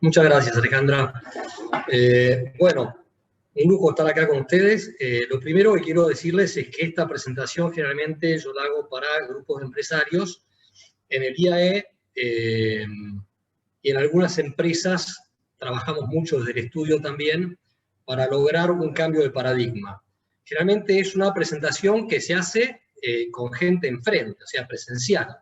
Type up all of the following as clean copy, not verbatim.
Muchas gracias, Alejandra. Bueno, un lujo estar acá con ustedes. Lo primero que quiero decirles es que esta presentación generalmente yo la hago para grupos de empresarios en el IAE y en algunas empresas trabajamos mucho desde el estudio también para lograr un cambio de paradigma. Generalmente es una presentación que se hace con gente enfrente, o sea, presencial.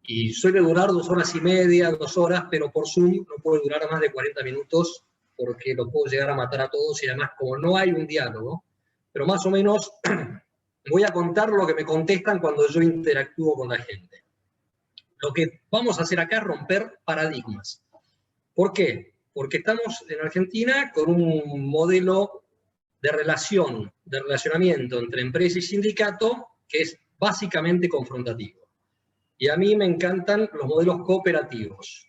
Y suele durar 2 horas y media, 2 horas, pero por Zoom no puede durar más de 40 minutos porque lo puedo llegar a matar a todos y además como no hay un diálogo, pero más o menos voy a contar lo que me contestan cuando yo interactúo con la gente. Lo que vamos a hacer acá es romper paradigmas. ¿Por qué? Porque estamos en Argentina con un modelo de relacionamiento entre empresa y sindicato que es básicamente confrontativo. Y a mí me encantan los modelos cooperativos.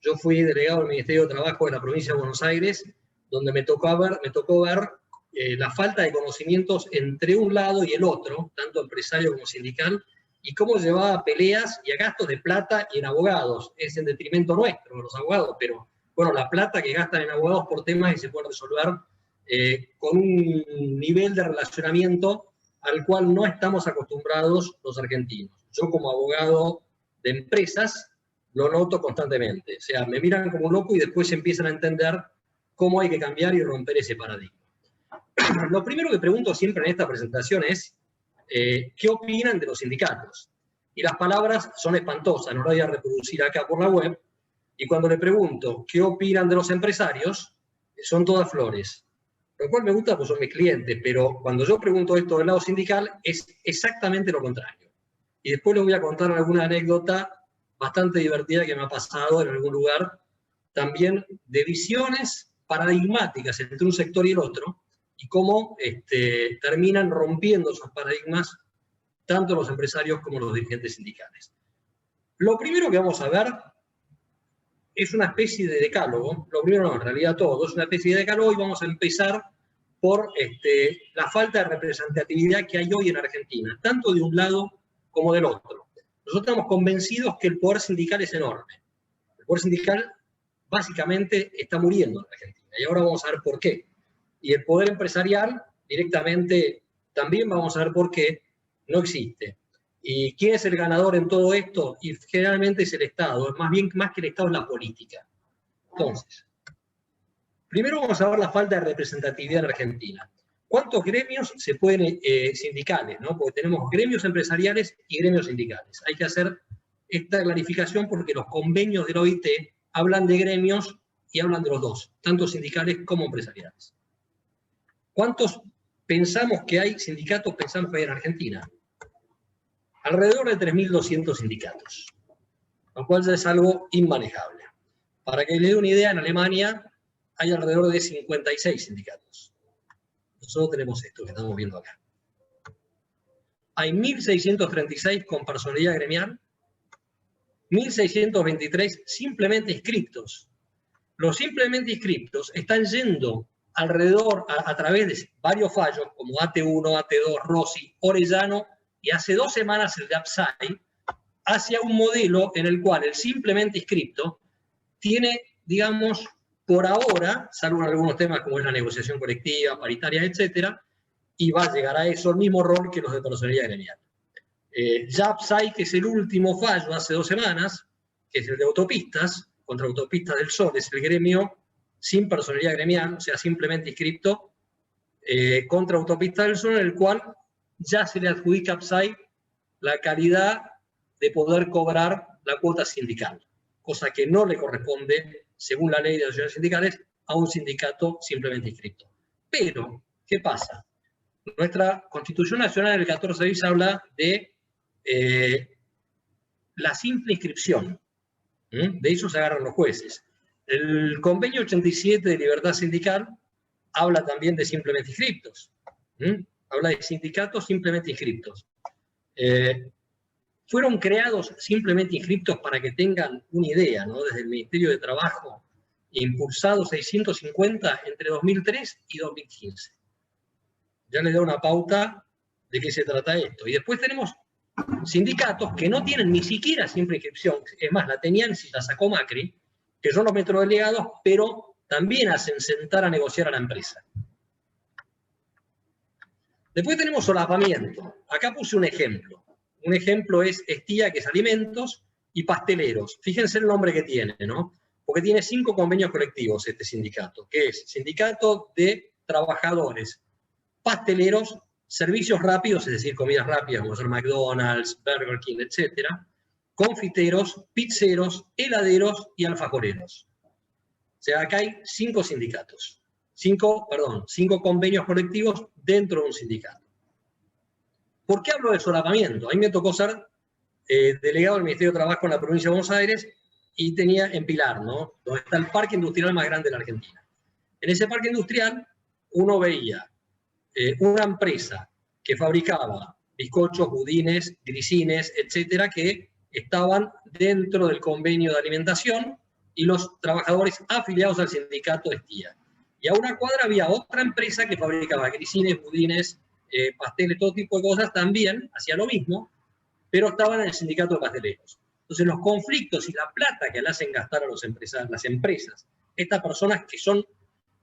Yo fui delegado del Ministerio de Trabajo de la provincia de Buenos Aires, donde me tocó ver la falta de conocimientos entre un lado y el otro, tanto empresario como sindical, y cómo llevaba a peleas y a gastos de plata y en abogados. Es en detrimento nuestro, los abogados, pero bueno, la plata que gastan en abogados por temas que se pueden resolver con un nivel de relacionamiento al cual no estamos acostumbrados los argentinos. Yo como abogado de empresas lo noto constantemente. O sea, me miran como un loco y después empiezan a entender cómo hay que cambiar y romper ese paradigma. Lo primero que pregunto siempre en esta presentación es ¿qué opinan de los sindicatos? Y las palabras son espantosas, no las voy a reproducir acá por la web. Y cuando le pregunto ¿qué opinan de los empresarios? Son todas flores. Lo cual me gusta porque son mis clientes, pero cuando yo pregunto esto del lado sindical es exactamente lo contrario. Y después les voy a contar alguna anécdota bastante divertida que me ha pasado en algún lugar, también de visiones paradigmáticas entre un sector y el otro, y cómo terminan rompiendo esos paradigmas tanto los empresarios como los dirigentes sindicales. Lo primero que vamos a ver es una especie de decálogo, lo primero no, en realidad todo, es una especie de decálogo y vamos a empezar por la falta de representatividad que hay hoy en Argentina, tanto de un lado como del otro. Nosotros estamos convencidos que el poder sindical es enorme. El poder sindical básicamente está muriendo en Argentina y ahora vamos a ver por qué. Y el poder empresarial directamente también vamos a ver por qué no existe. ¿Y quién es el ganador en todo esto? Y generalmente es el Estado, más que el Estado es la política. Entonces, primero vamos a ver la falta de representatividad en Argentina. ¿Cuántos gremios se pueden, sindicales, ¿no? Porque tenemos gremios empresariales y gremios sindicales. Hay que hacer esta clarificación porque los convenios de la OIT hablan de gremios y hablan de los dos, tanto sindicales como empresariales. ¿Cuántos pensamos que hay sindicatos pensamos que hay en Argentina? Alrededor de 3.200 sindicatos, lo cual ya es algo inmanejable. Para que les dé una idea, en Alemania hay alrededor de 56 sindicatos. Nosotros tenemos esto que estamos viendo acá. Hay 1.636 con personalidad gremial, 1.623 simplemente inscriptos. Los simplemente inscriptos están yendo alrededor, a través de varios fallos, como AT1, AT2, Rossi, Orellano, y hace 2 semanas el de APSAI, hacia un modelo en el cual el simplemente inscripto tiene, digamos, por ahora, salvo en algunos temas como es la negociación colectiva, paritaria, etcétera, y va a llegar a eso el mismo rol que los de personalidad gremial. Ya APSAI, que es el último fallo hace 2 semanas, que es el de autopistas, contra Autopistas del Sol, es el gremio sin personalidad gremial, o sea, simplemente inscripto, contra Autopistas del Sol, en el cual ya se le adjudica a APSAI la calidad de poder cobrar la cuota sindical, cosa que no le corresponde, según la ley de asociaciones sindicales, a un sindicato simplemente inscrito. Pero, ¿qué pasa? Nuestra Constitución Nacional del 14 habla de la simple inscripción. De eso se agarran los jueces. El convenio 87 de libertad sindical habla también de simplemente inscriptos. Habla de sindicatos simplemente inscriptos. Fueron creados simplemente inscriptos para que tengan una idea, ¿no? Desde el Ministerio de Trabajo, impulsado 650 entre 2003 y 2015. Ya les da una pauta de qué se trata esto. Y después tenemos sindicatos que no tienen ni siquiera simple inscripción, es más, la tenían si la sacó Macri, que son los metrodelegados, pero también hacen sentar a negociar a la empresa. Después tenemos solapamiento. Acá puse un ejemplo. Un ejemplo es Estía, que es alimentos, y pasteleros. Fíjense el nombre que tiene, ¿no? Porque tiene 5 convenios colectivos este sindicato, que es Sindicato de Trabajadores, Pasteleros, Servicios Rápidos, es decir, comidas rápidas, como son McDonald's, Burger King, etc., confiteros, pizzeros, heladeros y alfajoreros. O sea, acá hay 5 sindicatos. 5 convenios colectivos dentro de un sindicato. ¿Por qué hablo de solapamiento? A mí me tocó ser delegado del Ministerio de Trabajo en la provincia de Buenos Aires y tenía en Pilar, ¿no? Donde está el parque industrial más grande de la Argentina. En ese parque industrial uno veía una empresa que fabricaba bizcochos, budines, grisines, etcétera, que estaban dentro del convenio de alimentación y los trabajadores afiliados al sindicato de Estía. Y a una cuadra había otra empresa que fabricaba grisines, budines, pasteles, todo tipo de cosas, también hacía lo mismo, pero estaban en el sindicato de pasteleros. Entonces los conflictos y la plata que le hacen gastar a las empresas, estas personas que son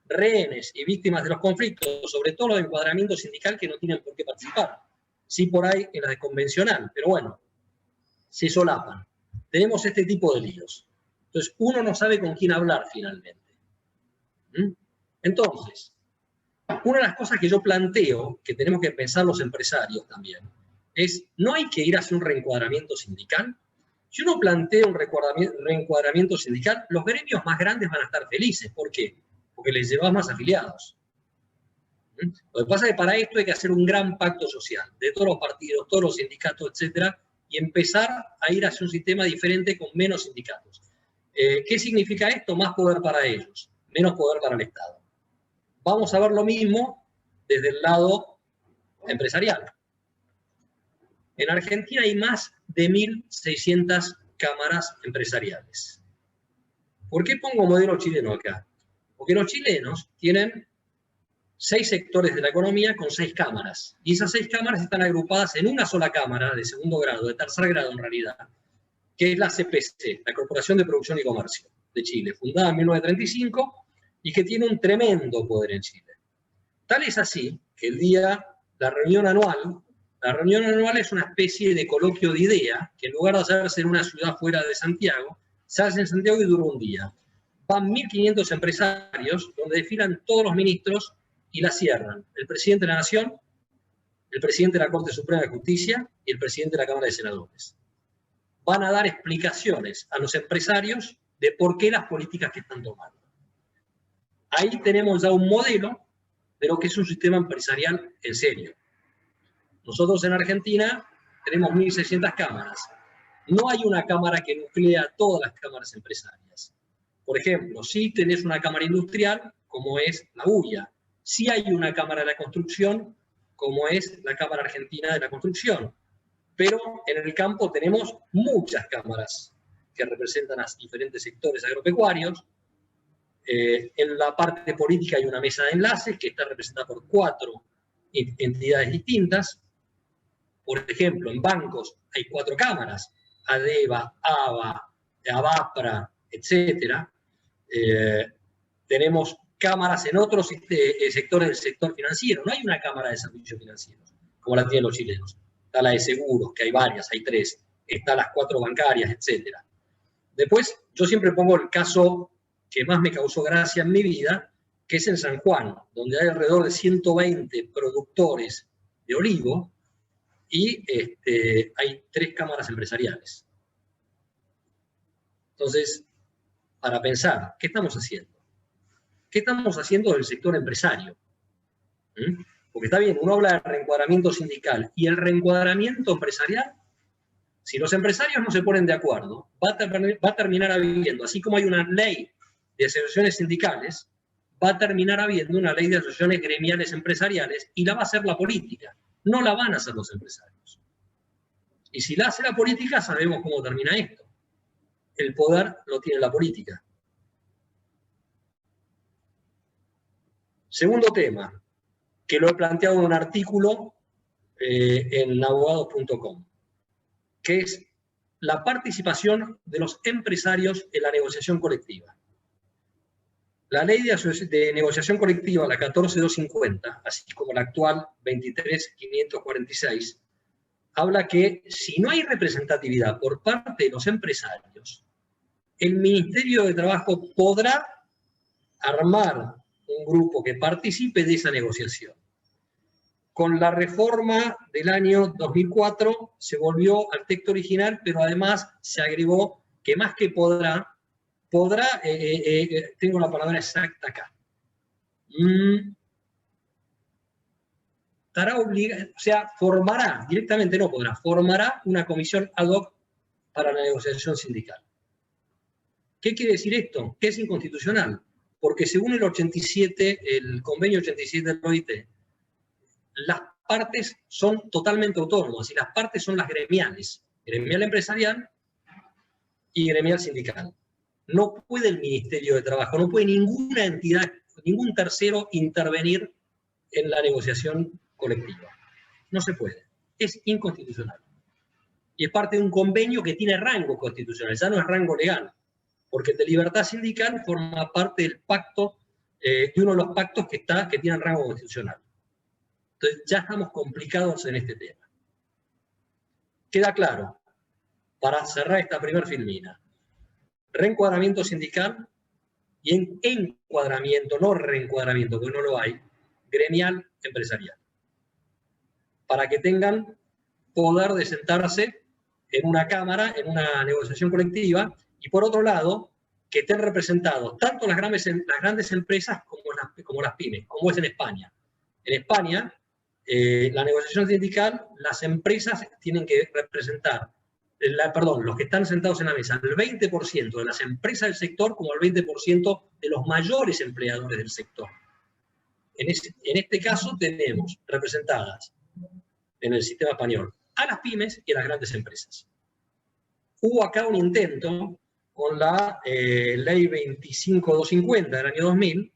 rehenes y víctimas de los conflictos, sobre todo los de encuadramiento sindical que no tienen por qué participar. Sí por ahí en la de convencional, pero bueno, se solapan. Tenemos este tipo de líos. Entonces uno no sabe con quién hablar finalmente. Entonces, una de las cosas que yo planteo, que tenemos que pensar los empresarios también, es, ¿no hay que ir hacia un reencuadramiento sindical? Si uno plantea un reencuadramiento sindical, los gremios más grandes van a estar felices. ¿Por qué? Porque les llevas más afiliados. Lo que pasa es que para esto hay que hacer un gran pacto social, de todos los partidos, todos los sindicatos, etcétera, y empezar a ir hacia un sistema diferente con menos sindicatos. ¿Qué significa esto? Más poder para ellos, menos poder para el Estado. Vamos a ver lo mismo desde el lado empresarial. En Argentina hay más de 1.600 cámaras empresariales. ¿Por qué pongo modelo chileno acá? Porque los chilenos tienen 6 sectores de la economía con 6 cámaras. Y esas 6 cámaras están agrupadas en una sola cámara de segundo grado, de tercer grado en realidad, que es la CPC, la Corporación de Producción y Comercio de Chile, fundada en 1935 y que tiene un tremendo poder en Chile. Tal es así que la reunión anual es una especie de coloquio de idea, que en lugar de hacerse en una ciudad fuera de Santiago, se hace en Santiago y dura un día. Van 1.500 empresarios, donde desfilan todos los ministros y la cierran el presidente de la Nación, el presidente de la Corte Suprema de Justicia y el presidente de la Cámara de Senadores. Van a dar explicaciones a los empresarios de por qué las políticas que están tomando. Ahí tenemos ya un modelo de lo que es un sistema empresarial en serio. Nosotros en Argentina tenemos 1.600 cámaras. No hay una cámara que nuclea todas las cámaras empresarias. Por ejemplo, sí tenés una cámara industrial, como es la UIA. Sí hay una cámara de la construcción, como es la Cámara Argentina de la Construcción. Pero en el campo tenemos muchas cámaras que representan a diferentes sectores agropecuarios. En la parte política hay una mesa de enlaces que está representada por 4 entidades distintas. Por ejemplo, en bancos hay 4 cámaras, ADEVA, ABA, ABAPRA, etc. Tenemos cámaras en otros sectores del sector financiero. No hay una cámara de servicios financieros, como la tienen los chilenos. Está la de seguros, que hay varias, hay 3. Están las 4 bancarias, etc. Después, yo siempre pongo el caso que más me causó gracia en mi vida, que es en San Juan, donde hay alrededor de 120 productores de olivo y hay 3 cámaras empresariales. Entonces, para pensar, ¿qué estamos haciendo? ¿Qué estamos haciendo del sector empresario? Porque está bien, uno habla de reencuadramiento sindical, y el reencuadramiento empresarial, si los empresarios no se ponen de acuerdo, va a terminar habiendo, así como hay una ley de asociaciones sindicales, va a terminar habiendo una ley de asociaciones gremiales empresariales, y la va a hacer la política, no la van a hacer los empresarios. Y si la hace la política, sabemos cómo termina esto. El poder lo tiene la política. Segundo tema, que lo he planteado en un artículo en abogados.com, que es la participación de los empresarios en la negociación colectiva. La ley de negociación colectiva, la 14250, así como la actual 23546, habla que si no hay representatividad por parte de los empresarios, el Ministerio de Trabajo podrá armar un grupo que participe de esa negociación. Con la reforma del año 2004 se volvió al texto original, pero además se agregó que más que podrá, tengo la palabra exacta acá, estará obligado, o sea, formará, directamente no podrá, formará una comisión ad hoc para la negociación sindical. ¿Qué quiere decir esto? Que es inconstitucional, porque según el 87, el convenio 87 del OIT, las partes son totalmente autónomas y las partes son las gremiales, gremial empresarial y gremial sindical. No puede el Ministerio de Trabajo, no puede ninguna entidad, ningún tercero intervenir en la negociación colectiva. No se puede. Es inconstitucional. Y es parte de un convenio que tiene rango constitucional, ya no es rango legal, porque el de libertad sindical forma parte del pacto, de uno de los pactos que tienen rango constitucional. Entonces ya estamos complicados en este tema. Queda claro, para cerrar esta primera filmina, reencuadramiento sindical y encuadramiento, no reencuadramiento, porque no lo hay, gremial empresarial. Para que tengan poder de sentarse en una cámara, en una negociación colectiva, y por otro lado, que estén representados tanto las grandes empresas como las pymes, como es en España. En España, la negociación sindical, las empresas tienen que representar, los que están sentados en la mesa, el 20% de las empresas del sector como el 20% de los mayores empleadores del sector. En este caso tenemos representadas en el sistema español a las pymes y a las grandes empresas. Hubo acá un intento con la ley 25250 del año 2000,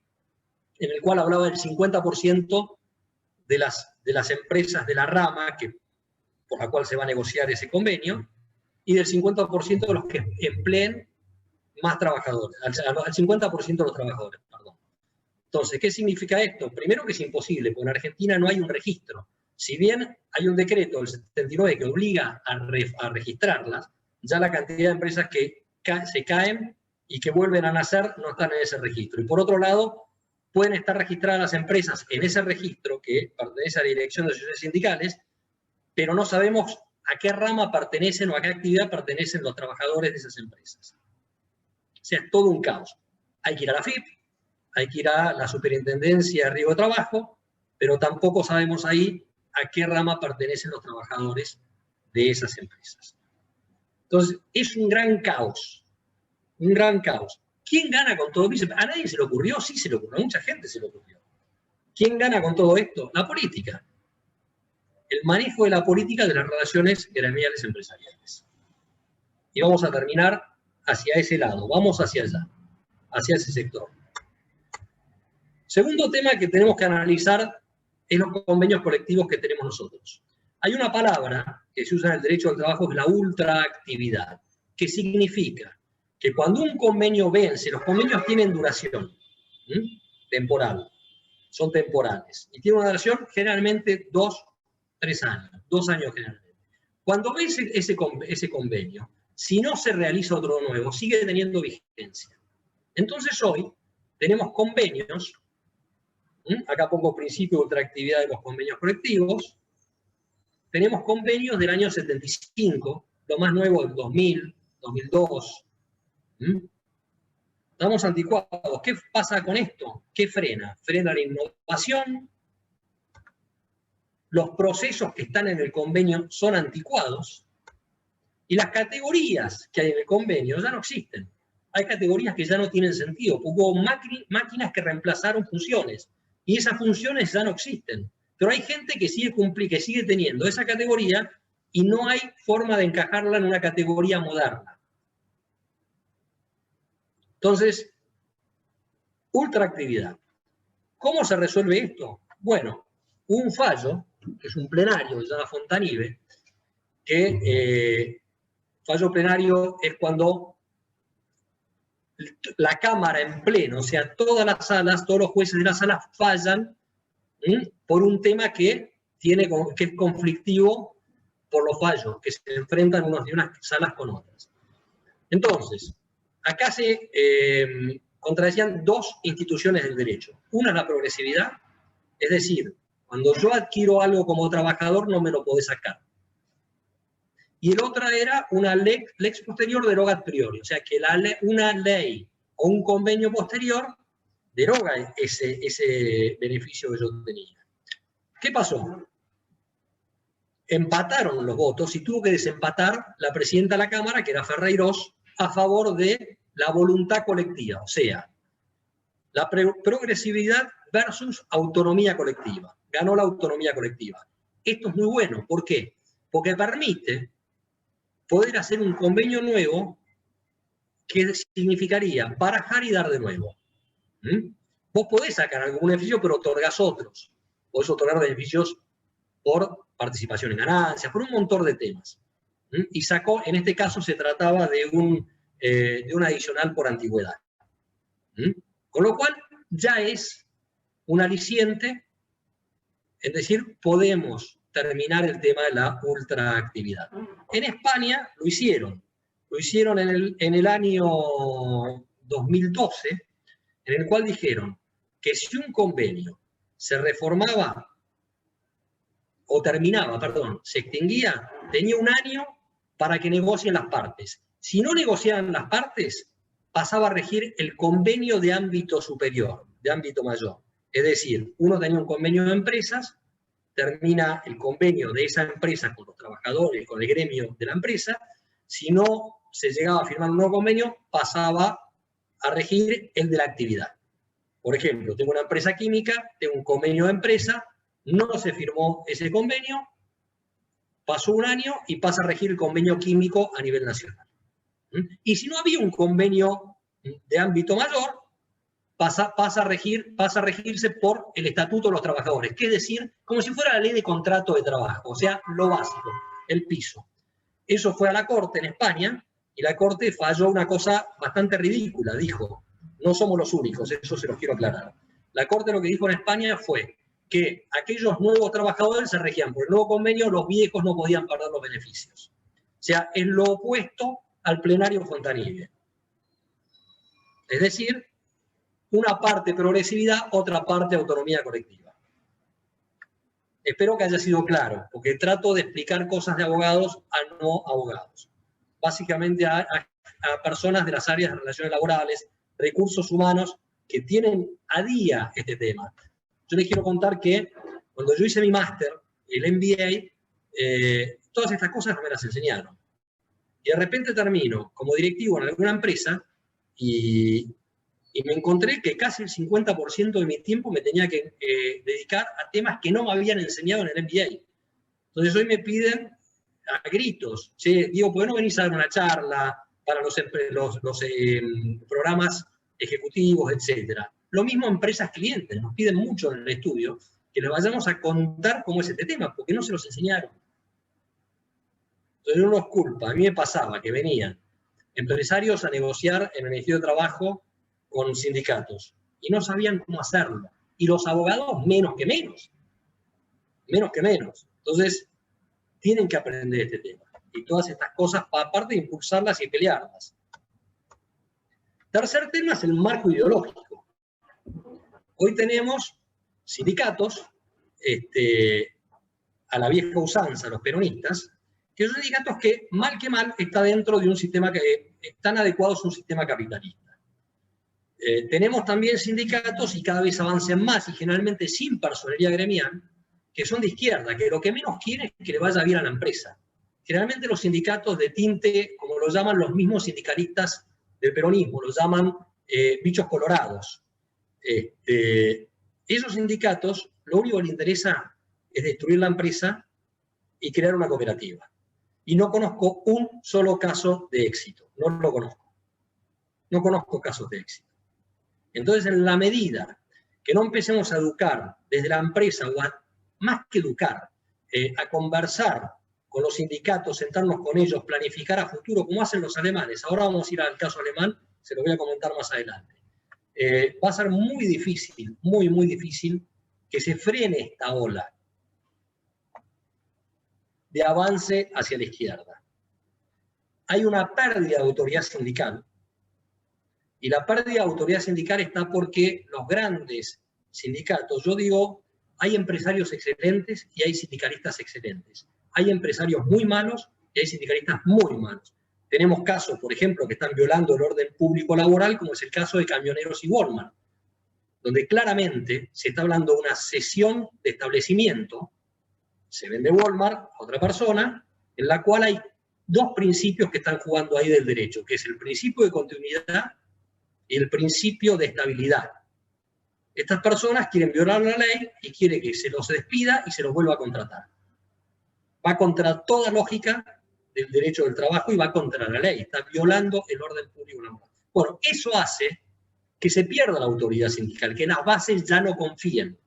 en el cual hablaba del 50% de las empresas de la rama por la cual se va a negociar ese convenio, y del 50% de los que empleen más trabajadores, al 50% de los trabajadores, perdón. Entonces, ¿qué significa esto? Primero que es imposible, porque en Argentina no hay un registro. Si bien hay un decreto del 79 que obliga a registrarlas, ya la cantidad de empresas que se caen y que vuelven a nacer no están en ese registro. Y por otro lado, pueden estar registradas las empresas en ese registro que pertenece a la Dirección de Asociaciones Sindicales, pero no sabemos a qué rama pertenecen o a qué actividad pertenecen los trabajadores de esas empresas. O sea, es todo un caos. Hay que ir a la FIP, hay que ir a la Superintendencia de Riesgo de Trabajo, pero tampoco sabemos ahí a qué rama pertenecen los trabajadores de esas empresas. Entonces, es un gran caos. Un gran caos. ¿Quién gana con todo esto? ¿A nadie se le ocurrió? Sí se le ocurrió, a mucha gente se le ocurrió. ¿Quién gana con todo esto? La política. El manejo de la política de las relaciones gremiales empresariales. Y vamos a terminar hacia ese lado, vamos hacia allá, hacia ese sector. Segundo tema que tenemos que analizar es los convenios colectivos que tenemos nosotros. Hay una palabra que se usa en el derecho del trabajo, que es la ultraactividad, que significa que cuando un convenio vence, los convenios tienen duración temporal, son temporales, y tienen una duración generalmente 2-3 años, 2 años generalmente. Cuando vence ese convenio, si no se realiza otro nuevo, sigue teniendo vigencia. Entonces hoy tenemos convenios, acá pongo principio de ultraactividad de los convenios colectivos, tenemos convenios del año 75, lo más nuevo del 2000, 2002. Estamos anticuados. ¿Qué pasa con esto? ¿Qué frena? Frena la innovación. Los procesos que están en el convenio son anticuados. Y las categorías que hay en el convenio ya no existen. Hay categorías que ya no tienen sentido. Hubo máquinas que reemplazaron funciones. Y esas funciones ya no existen. Pero hay gente que sigue teniendo esa categoría y no hay forma de encajarla en una categoría moderna. Entonces, ultraactividad. ¿Cómo se resuelve esto? Bueno, hubo un fallo, que es un plenario, que se llama Fontanive, que Fallo plenario es cuando la Cámara en pleno, o sea, todas las salas, todos los jueces de la sala fallan por un tema que es conflictivo por los fallos, que se enfrentan de unas salas con otras. Entonces, acá se contradecían dos instituciones del derecho. Una es la progresividad, es decir, cuando yo adquiero algo como trabajador no me lo podés sacar. Y el otra era una lex posterior derogat priori, o sea que una ley o un convenio posterior deroga ese beneficio que yo tenía. ¿Qué pasó? Empataron los votos y tuvo que desempatar la presidenta de la Cámara, que era Ferreyros, a favor de la voluntad colectiva, o sea, la progresividad versus autonomía colectiva. Ganó la autonomía colectiva. Esto es muy bueno. ¿Por qué? Porque permite poder hacer un convenio nuevo que significaría barajar y dar de nuevo. Vos podés sacar algún beneficio, pero otorgás otros. Podés otorgar beneficios por participación en ganancias, por un montón de temas. Y sacó, en este caso se trataba de un adicional por antigüedad. Con lo cual ya es un aliciente, es decir, podemos terminar el tema de la ultraactividad. En España lo hicieron en el año 2012, en el cual dijeron que si un convenio se reformaba, o terminaba, perdón, se extinguía, tenía un año para que negocien las partes. Si no negociaban las partes, pasaba a regir el convenio de ámbito superior, de ámbito mayor. Es decir, uno tenía un convenio de empresas, termina el convenio de esa empresa con los trabajadores, con el gremio de la empresa. Si no se llegaba a firmar un nuevo convenio, pasaba a regir el de la actividad. Por ejemplo, tengo una empresa química, tengo un convenio de empresa, no se firmó ese convenio, pasó un año y pasa a regir el convenio químico a nivel nacional. Y si no había un convenio de ámbito mayor, pasa a regirse por el Estatuto de los Trabajadores, que es decir, como si fuera la ley de contrato de trabajo, o sea, lo básico, el piso. Eso fue a la Corte en España, y la Corte falló una cosa bastante ridícula, dijo, no somos los únicos, eso se los quiero aclarar. La Corte lo que dijo en España fue que aquellos nuevos trabajadores se regían por el nuevo convenio, los viejos no podían perder los beneficios. O sea, es lo opuesto al plenario Fontanive. Es decir, una parte progresividad, otra parte autonomía colectiva. Espero que haya sido claro, porque trato de explicar cosas de abogados a no abogados. Básicamente a personas de las áreas de relaciones laborales, recursos humanos, que tienen a día este tema. Yo les quiero contar que cuando yo hice mi máster, el MBA, todas estas cosas no me las enseñaron. Y de repente termino como directivo en alguna empresa y me encontré que casi el 50% de mi tiempo me tenía que dedicar a temas que no me habían enseñado en el MBA. Entonces hoy me piden a gritos, che, Diego, ¿por qué no venís a dar una charla para los programas ejecutivos, etcétera? Lo mismo empresas clientes, nos piden mucho en el estudio que les vayamos a contar cómo es este tema, porque no se los enseñaron. Entonces no nos culpa, a mí me pasaba que venían empresarios a negociar en el Ministerio de Trabajo con sindicatos y no sabían cómo hacerlo. Y los abogados menos que menos. Menos que menos. Entonces, tienen que aprender este tema. Y todas estas cosas, aparte de impulsarlas y pelearlas. Tercer tema es el marco ideológico. Hoy tenemos sindicatos, a la vieja usanza, los peronistas, que son sindicatos que, mal que mal, está dentro de un sistema que están adecuados a un sistema capitalista. Tenemos también sindicatos, y cada vez avancen más, y generalmente sin personería gremial, que son de izquierda, que lo que menos quieren es que le vaya bien a la empresa. Generalmente los sindicatos de tinte, como lo llaman los mismos sindicalistas del peronismo, los llaman bichos colorados. Esos sindicatos, lo único que les interesa es destruir la empresa y crear una cooperativa. Y no conozco un solo caso de éxito, no lo conozco. No conozco casos de éxito. Entonces, en la medida que no empecemos a educar desde la empresa, o más que educar, a conversar con los sindicatos, sentarnos con ellos, planificar a futuro, como hacen los alemanes. Ahora vamos a ir al caso alemán, se lo voy a comentar más adelante. Va a ser muy difícil, muy, muy difícil que se frene esta ola de avance hacia la izquierda. Hay una pérdida de autoridad sindical, y la pérdida de autoridad sindical está porque los grandes sindicatos, yo digo, hay empresarios excelentes y hay sindicalistas excelentes. Hay empresarios muy malos y hay sindicalistas muy malos. Tenemos casos, por ejemplo, que están violando el orden público laboral, como es el caso de Camioneros y Walmart, donde claramente se está hablando de una cesión de establecimiento, se vende Walmart a otra persona, en la cual hay dos principios que están jugando ahí del derecho, que es el principio de continuidad y el principio de estabilidad. Estas personas quieren violar la ley y quieren que se los despida y se los vuelva a contratar. Va contra toda lógica del derecho del trabajo y va contra la ley. Está violando el orden público laboral. Bueno, eso hace que se pierda la autoridad sindical, que las bases ya no confían.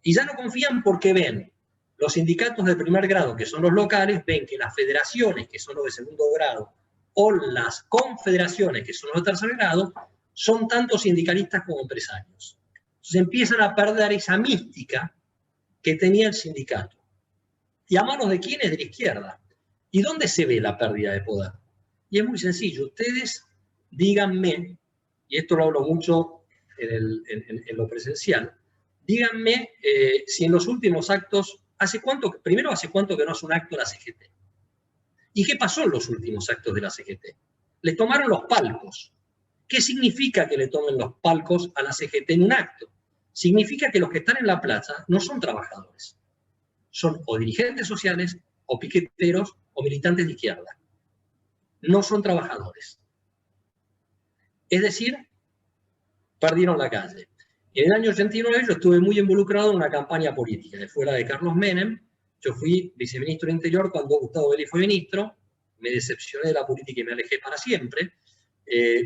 Y ya no confían porque ven los sindicatos de primer grado, que son los locales, ven que las federaciones, que son los de segundo grado, o las confederaciones, que son los de tercer grado, son tanto sindicalistas como empresarios. Entonces empiezan a perder esa mística que tenía el sindicato. ¿Y a manos de quiénes? De la izquierda. ¿Y dónde se ve la pérdida de poder? Y es muy sencillo. Ustedes díganme, y esto lo hablo mucho en lo presencial, díganme si en los últimos actos, primero hace cuánto que no hace un acto la CGT. ¿Y qué pasó en los últimos actos de la CGT? Le tomaron los palcos. ¿Qué significa que le tomen los palcos a la CGT en un acto? Significa que los que están en la plaza no son trabajadores. Son o dirigentes sociales, o piqueteros, o militantes de izquierda. No son trabajadores. Es decir, perdieron la calle. En el año 89 yo estuve muy involucrado en una campaña política, que fue la de Carlos Menem. Yo fui viceministro de Interior cuando Gustavo Vélez fue ministro. Me decepcioné de la política y me alejé para siempre.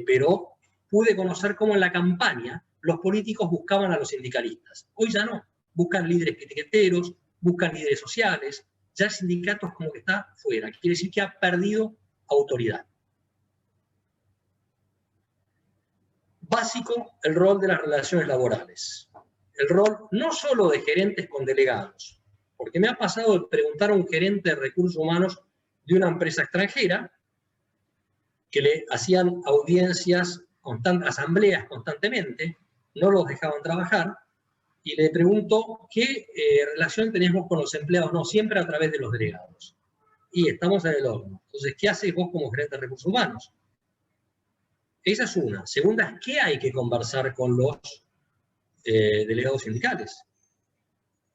Pero pude conocer cómo en la campaña los políticos buscaban a los sindicalistas. Hoy ya no. Buscan líderes piqueteros, buscan líderes sociales. Ya el sindicato es como que está fuera. Quiere decir que ha perdido autoridad. Básico, el rol de las relaciones laborales. El rol no solo de gerentes con delegados, porque me ha pasado de preguntar a un gerente de recursos humanos de una empresa extranjera que le hacían audiencias, asambleas constantemente, no los dejaban trabajar, y le pregunto qué relación tenés vos con los empleados, no, siempre a través de los delegados. Y estamos en el horno. Entonces, ¿qué haces vos como gerente de recursos humanos? Esa es una. Segunda es qué hay que conversar con los delegados sindicales.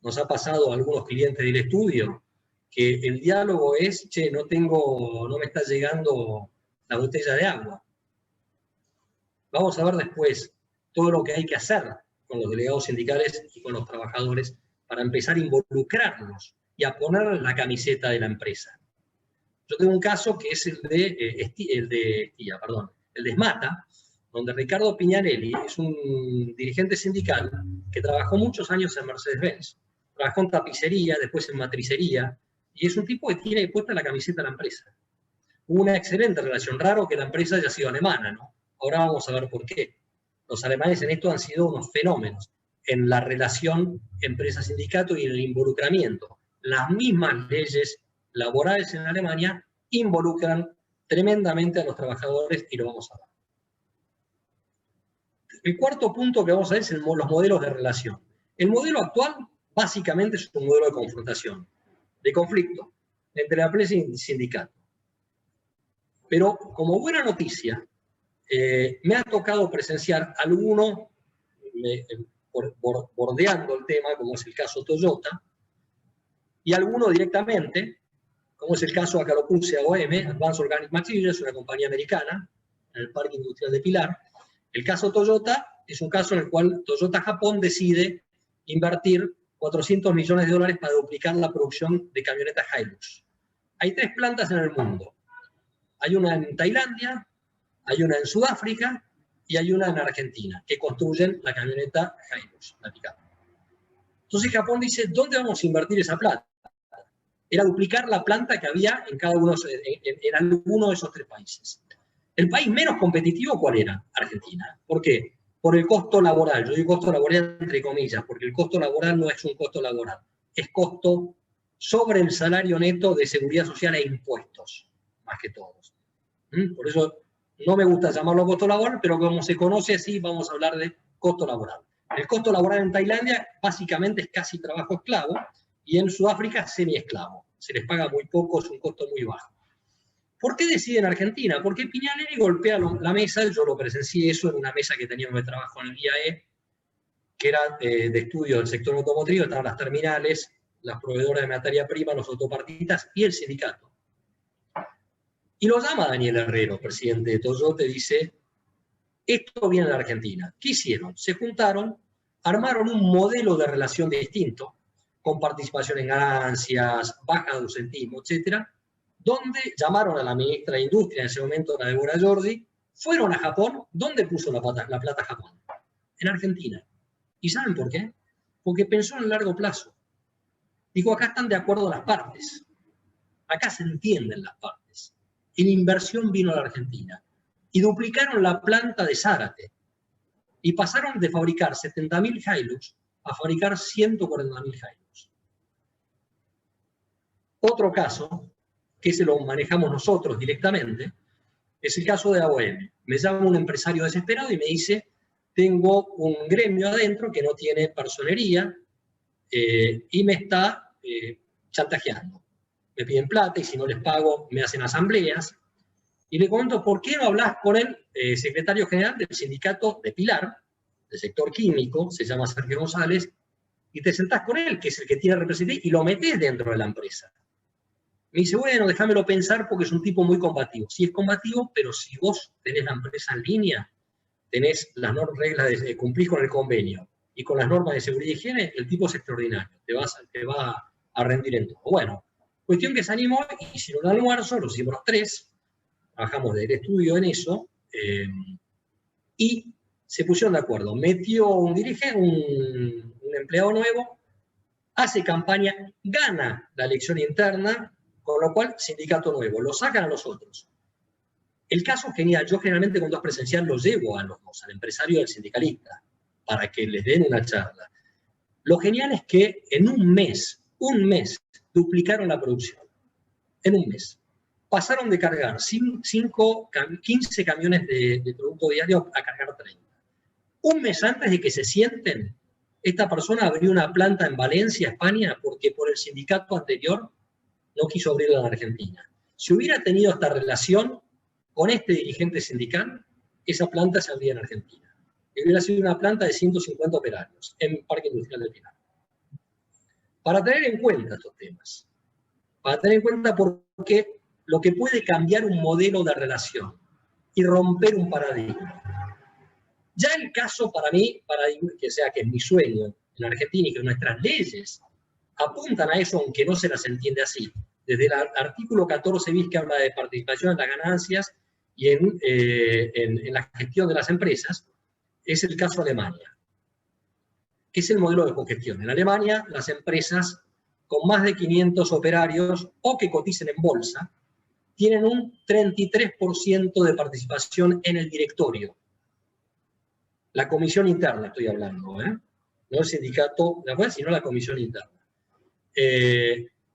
Nos ha pasado a algunos clientes del estudio que el diálogo es, che, no me está llegando la botella de agua. Vamos a ver después todo lo que hay que hacer con los delegados sindicales y con los trabajadores para empezar a involucrarlos y a poner la camiseta de la empresa. Yo tengo un caso que es el de SMATA, donde Ricardo Piñanelli es un dirigente sindical que trabajó muchos años en Mercedes-Benz. Trabajó en tapicería, después en matricería, y es un tipo que tiene puesta la camiseta de la empresa. Hubo una excelente relación, raro que la empresa haya sido alemana, ¿no? Ahora vamos a ver por qué. Los alemanes en esto han sido unos fenómenos en la relación empresa-sindicato y en el involucramiento. Las mismas leyes laborales en Alemania involucran tremendamente a los trabajadores y lo vamos a ver. El cuarto punto que vamos a ver es los modelos de relación. El modelo actual básicamente es un modelo de confrontación, de conflicto entre la empresa y el sindicato. Pero como buena noticia, me ha tocado presenciar alguno, bordeando el tema, como es el caso Toyota, y alguno directamente, como es el caso acá lo puse AOM, Advanced Organic Materials, una compañía americana, en el Parque Industrial de Pilar. El caso Toyota es un caso en el cual Toyota Japón decide invertir $400 millones para duplicar la producción de camionetas Hilux. Hay 3 plantas en el mundo. Hay una en Tailandia, hay una en Sudáfrica y hay una en Argentina, que construyen la camioneta Hilux, la pick-up. Entonces Japón dice, ¿dónde vamos a invertir esa plata? era duplicar la planta que había en cada uno, en alguno de esos 3 países. ¿El país menos competitivo cuál era? Argentina. ¿Por qué? Por el costo laboral. Yo digo costo laboral entre comillas, porque el costo laboral no es un costo laboral, es costo sobre el salario neto de seguridad social e impuestos, más que todos. Por eso no me gusta llamarlo costo laboral, pero como se conoce así, vamos a hablar de costo laboral. El costo laboral en Tailandia básicamente es casi trabajo esclavo, y en Sudáfrica semi-esclavo. Se les paga muy poco, es un costo muy bajo. ¿Por qué deciden Argentina? Porque Piñanelli golpea la mesa, yo lo presencié eso en una mesa que teníamos de trabajo en el IAE, que era de estudio del sector automotriz, estaban las terminales, las proveedoras de materia prima, los autopartistas y el sindicato. Y lo llama Daniel Herrero, presidente de Toyota, y dice, esto viene de Argentina. ¿Qué hicieron? Se juntaron, armaron un modelo de relación distinto, con participación en ganancias, baja de ausentismo, etcétera, donde llamaron a la ministra de Industria, en ese momento, la Deborah Giorgi, fueron a Japón. ¿Dónde puso la plata Japón? En Argentina. ¿Y saben por qué? Porque pensó en el largo plazo. Dijo, acá están de acuerdo las partes. Acá se entienden las partes. Y la inversión vino a la Argentina. Y duplicaron la planta de Zárate. Y pasaron de fabricar 70.000 Hilux a fabricar 140.000 Hilux. Otro caso, que se lo manejamos nosotros directamente, es el caso de AOM. Me llama un empresario desesperado y me dice, tengo un gremio adentro que no tiene personería y me está chantajeando. Me piden plata y si no les pago me hacen asambleas. Y le comento, ¿por qué no hablas con el secretario general del sindicato de Pilar, del sector químico, se llama Sergio González, y te sentás con él, que es el que tiene representante, y lo metés dentro de la empresa? Me dice, bueno, déjamelo pensar porque es un tipo muy combativo. Sí es combativo, pero si vos tenés la empresa en línea, tenés las reglas de cumplir con el convenio y con las normas de seguridad y higiene, el tipo es extraordinario, te va a rendir en todo. Bueno, cuestión que se animó, hicieron un almuerzo, lo hicimos los 3, trabajamos del estudio en eso, y se pusieron de acuerdo. Metió un dirigente, un empleado nuevo, hace campaña, gana la elección interna, con lo cual, sindicato nuevo, lo sacan a los otros. El caso genial, yo generalmente cuando es presencial lo llevo a los dos, al empresario y al sindicalista, para que les den una charla. Lo genial es que en un mes, duplicaron la producción. En un mes. Pasaron de cargar 15 camiones de producto diario a cargar 30. Un mes antes de que se sienten, esta persona abrió una planta en Valencia, España, porque por el sindicato anterior no quiso abrirla en Argentina. Si hubiera tenido esta relación con este dirigente sindical, esa planta se abría en Argentina. Y hubiera sido una planta de 150 operarios en Parque Industrial de Pilar. Para tener en cuenta estos temas, para tener en cuenta por qué lo que puede cambiar un modelo de relación y romper un paradigma. Ya el caso para mí, que es mi sueño en Argentina y que nuestras leyes apuntan a eso, aunque no se las entiende así. Desde el artículo 14 bis que habla de participación en las ganancias y en la gestión de las empresas, es el caso de Alemania, que es el modelo de cogestión. En Alemania, las empresas con más de 500 operarios o que coticen en bolsa, tienen un 33% de participación en el directorio. La comisión interna estoy hablando, no el sindicato, sino la comisión interna.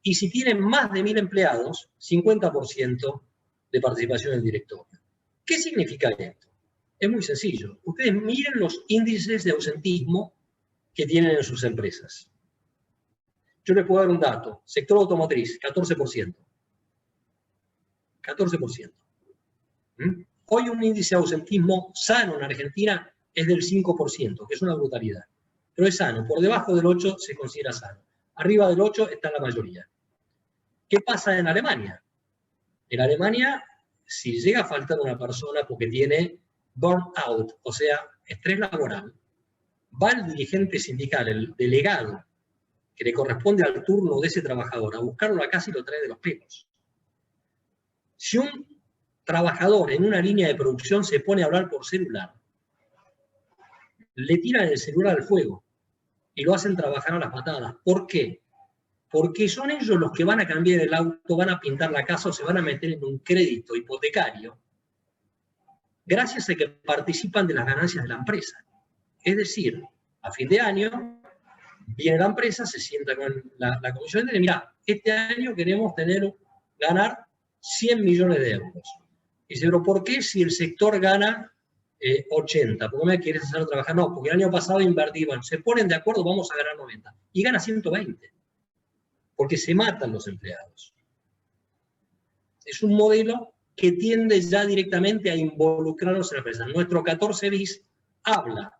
Y si tienen más de 1.000 empleados, 50% de participación en el directorio. ¿Qué significa esto? Es muy sencillo. Ustedes miren los índices de ausentismo que tienen en sus empresas. Yo les puedo dar un dato. Sector automotriz, 14%. 14%. Hoy un índice de ausentismo sano en Argentina es del 5%, que es una brutalidad. Pero es sano. Por debajo del 8% se considera sano. Arriba del 8% está la mayoría. ¿Qué pasa en Alemania? En Alemania, si llega a faltar una persona porque tiene burnout, o sea, estrés laboral, va el dirigente sindical, el delegado, que le corresponde al turno de ese trabajador, a buscarlo a la casa y lo trae de los pelos. Si un trabajador en una línea de producción se pone a hablar por celular, le tiran el celular al fuego y lo hacen trabajar a las patadas. ¿Por qué? porque son ellos los que van a cambiar el auto, van a pintar la casa o se van a meter en un crédito hipotecario, gracias a que participan de las ganancias de la empresa. Es decir, a fin de año, viene la empresa, se sienta con la comisión y dice, mira, este año queremos ganar 100 millones de euros. Y dice, pero ¿por qué si el sector gana 80? ¿Por qué me quieres hacer trabajar? No, porque el año pasado invertí, bueno, se ponen de acuerdo, vamos a ganar 90. Y gana 120. Porque se matan los empleados. Es un modelo que tiende ya directamente a involucrarnos en la empresa. Nuestro 14 bis habla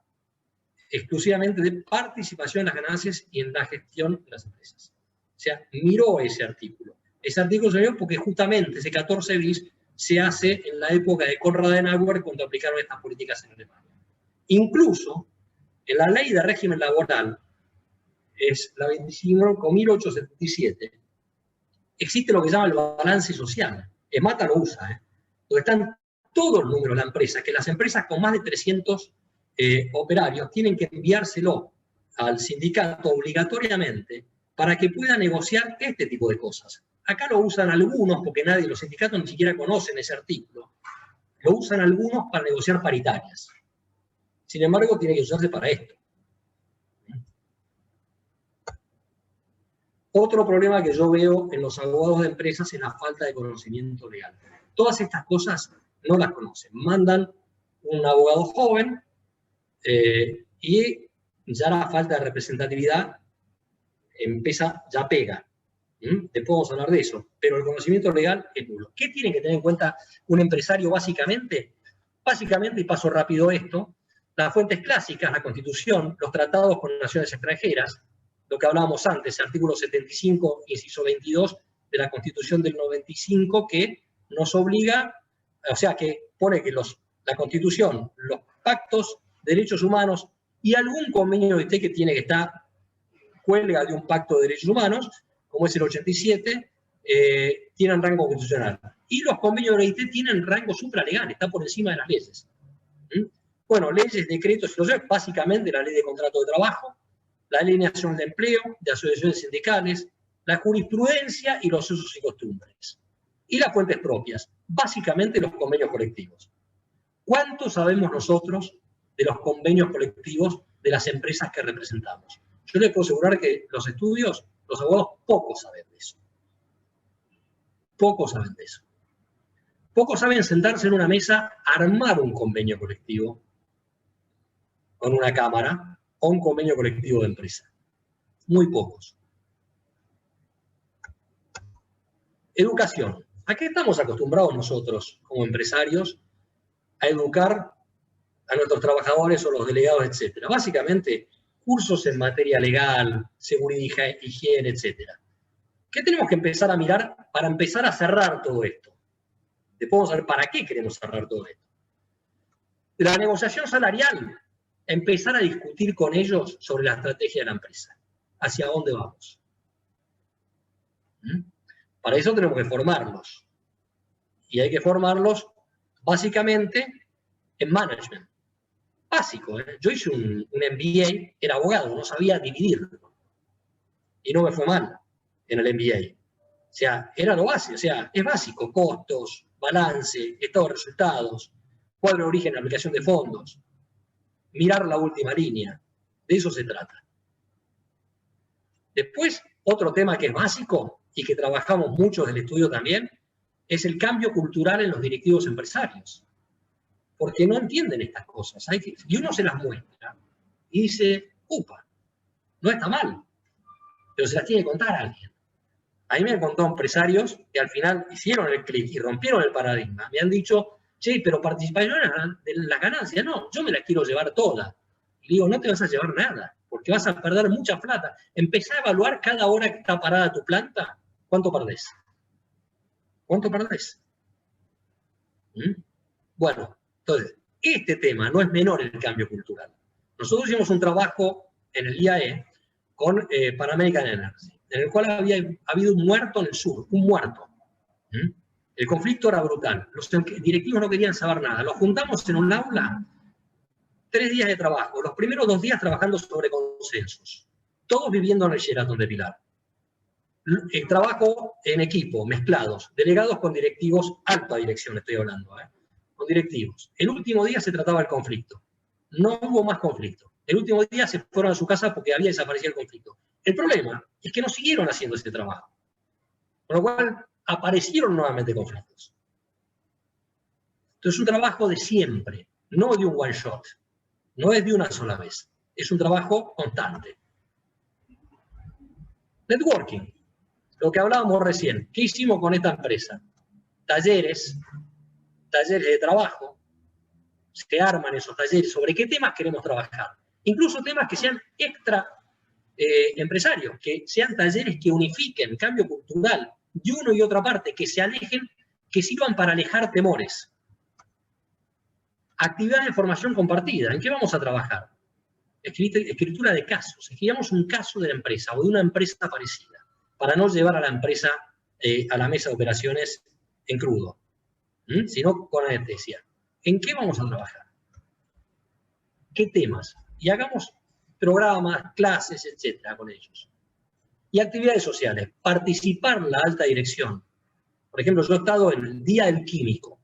exclusivamente de participación en las ganancias y en la gestión de las empresas. O sea, miró ese artículo. Ese artículo se vio porque justamente ese 14 bis se hace en la época de Konrad Adenauer cuando aplicaron estas políticas en Alemania. Incluso en la ley de régimen laboral, es la 25.877, existe lo que se llama el balance social. EMATA lo usa, donde están todos los números de la empresa, que las empresas con más de 300 operarios tienen que enviárselo al sindicato obligatoriamente para que pueda negociar este tipo de cosas. Acá lo usan algunos, porque los sindicatos ni siquiera conocen ese artículo, lo usan algunos para negociar paritarias. Sin embargo, tiene que usarse para esto. Otro problema que yo veo en los abogados de empresas es la falta de conocimiento legal. Todas estas cosas no las conocen. Mandan un abogado joven y ya la falta de representatividad ya pega. Después vamos a hablar de eso. Pero el conocimiento legal es nulo. ¿Qué tiene que tener en cuenta un empresario básicamente? Básicamente, y paso rápido esto, las fuentes clásicas, la Constitución, los tratados con naciones extranjeras, lo que hablábamos antes, el artículo 75, inciso 22 de la Constitución del 95, que nos obliga, o sea, que pone que la Constitución, los pactos, derechos humanos y algún convenio de que tiene que estar, cuelga de un pacto de derechos humanos, como es el 87, tienen rango constitucional. Y los convenios de OIT tienen rango supralegal, está por encima de las leyes. Bueno, leyes, decretos, básicamente la ley de contrato de trabajo, la Ley Nacional de Empleo, de asociaciones sindicales, la jurisprudencia y los usos y costumbres. Y las fuentes propias, básicamente los convenios colectivos. ¿Cuánto sabemos nosotros de los convenios colectivos de las empresas que representamos? Yo les puedo asegurar que los estudios, los abogados, poco saben de eso. Poco saben de eso. Pocos saben sentarse en una mesa, armar un convenio colectivo con una cámara, o un convenio colectivo de empresa. Muy pocos. Educación. ¿A qué estamos acostumbrados nosotros, como empresarios, a educar a nuestros trabajadores o los delegados, etcétera? Básicamente, cursos en materia legal, seguridad, higiene, etcétera. ¿Qué tenemos que empezar a mirar para empezar a cerrar todo esto? Después vamos a ver para qué queremos cerrar todo esto. La negociación salarial. Empezar a discutir con ellos sobre la estrategia de la empresa. ¿Hacia dónde vamos? Para eso tenemos que formarlos. Y hay que formarlos básicamente en management. Básico. Yo hice un MBA, era abogado, no sabía dividirlo. Y no me fue mal en el MBA. O sea, era lo básico. O sea, es básico. Costos, balance, estado de resultados, cuadro de origen, aplicación de fondos. Mirar la última línea. De eso se trata. Después, otro tema que es básico y que trabajamos mucho del estudio también, es el cambio cultural en los directivos empresarios. Porque no entienden estas cosas. Y uno se las muestra y dice, upa, no está mal, pero se las tiene que contar a alguien. A mí me han contado empresarios que al final hicieron el clic y rompieron el paradigma. Me han dicho, che, pero participación de las ganancias, no, yo me las quiero llevar todas. Y digo, no te vas a llevar nada, porque vas a perder mucha plata. Empezá a evaluar cada hora que está parada tu planta, ¿cuánto perdés? ¿Cuánto perdés? Bueno, entonces, este tema no es menor en el cambio cultural. Nosotros hicimos un trabajo en el IAE con Pan American Energy, en el cual había habido un muerto en el sur, un muerto. El conflicto era brutal. Los directivos no querían saber nada. Los juntamos en un aula, 3 días de trabajo. Los primeros 2 días trabajando sobre consensos. Todos viviendo en el Sheraton de Pilar. El trabajo en equipo, mezclados, delegados con directivos, alta dirección estoy hablando, con directivos. El último día se trataba el conflicto. No hubo más conflicto. El último día se fueron a su casa porque había desaparecido el conflicto. El problema es que no siguieron haciendo ese trabajo. Con lo cual, aparecieron nuevamente conflictos. Entonces, es un trabajo de siempre, no de un one shot. No es de una sola vez. Es un trabajo constante. Networking. Lo que hablábamos recién. ¿Qué hicimos con esta empresa? Talleres de trabajo. Se arman esos talleres. ¿Sobre qué temas queremos trabajar? Incluso temas que sean extra empresarios, que sean talleres que unifiquen cambio cultural de uno y otra parte, que se alejen, que sirvan para alejar temores. Actividad de formación compartida. ¿En qué vamos a trabajar? Escritura de casos. Escribamos un caso de la empresa o de una empresa parecida, para no llevar a la empresa a la mesa de operaciones en crudo, sino con anestesia. ¿En qué vamos a trabajar? ¿Qué temas? Y hagamos programas, clases, etcétera, con ellos. Y actividades sociales. Participar en la alta dirección. Por ejemplo, yo he estado en el Día del Químico.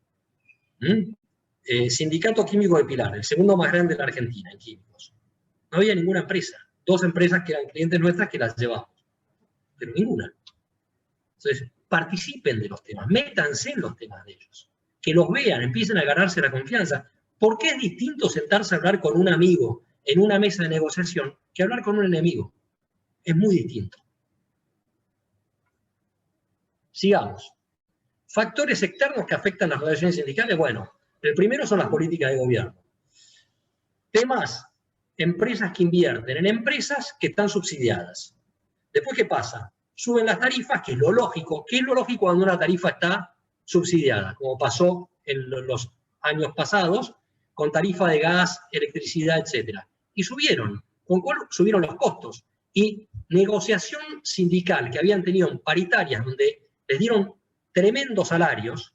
Sindicato Químico de Pilar, el segundo más grande de la Argentina en químicos. No había ninguna empresa. 2 empresas que eran clientes nuestras que las llevamos. Pero ninguna. Entonces, participen de los temas, métanse en los temas de ellos. Que los vean, empiecen a ganarse la confianza. ¿Por qué es distinto sentarse a hablar con un amigo en una mesa de negociación que hablar con un enemigo? Es muy distinto. Sigamos. Factores externos que afectan las relaciones sindicales. Bueno, el primero son las políticas de gobierno. Temas, empresas que invierten en empresas que están subsidiadas. Después, ¿qué pasa? Suben las tarifas, que es lo lógico. ¿Qué es lo lógico cuando una tarifa está subsidiada? Como pasó en los años pasados, con tarifa de gas, electricidad, etc. Y subieron, con cual subieron los costos. Y negociación sindical que habían tenido en paritarias, donde les dieron tremendos salarios.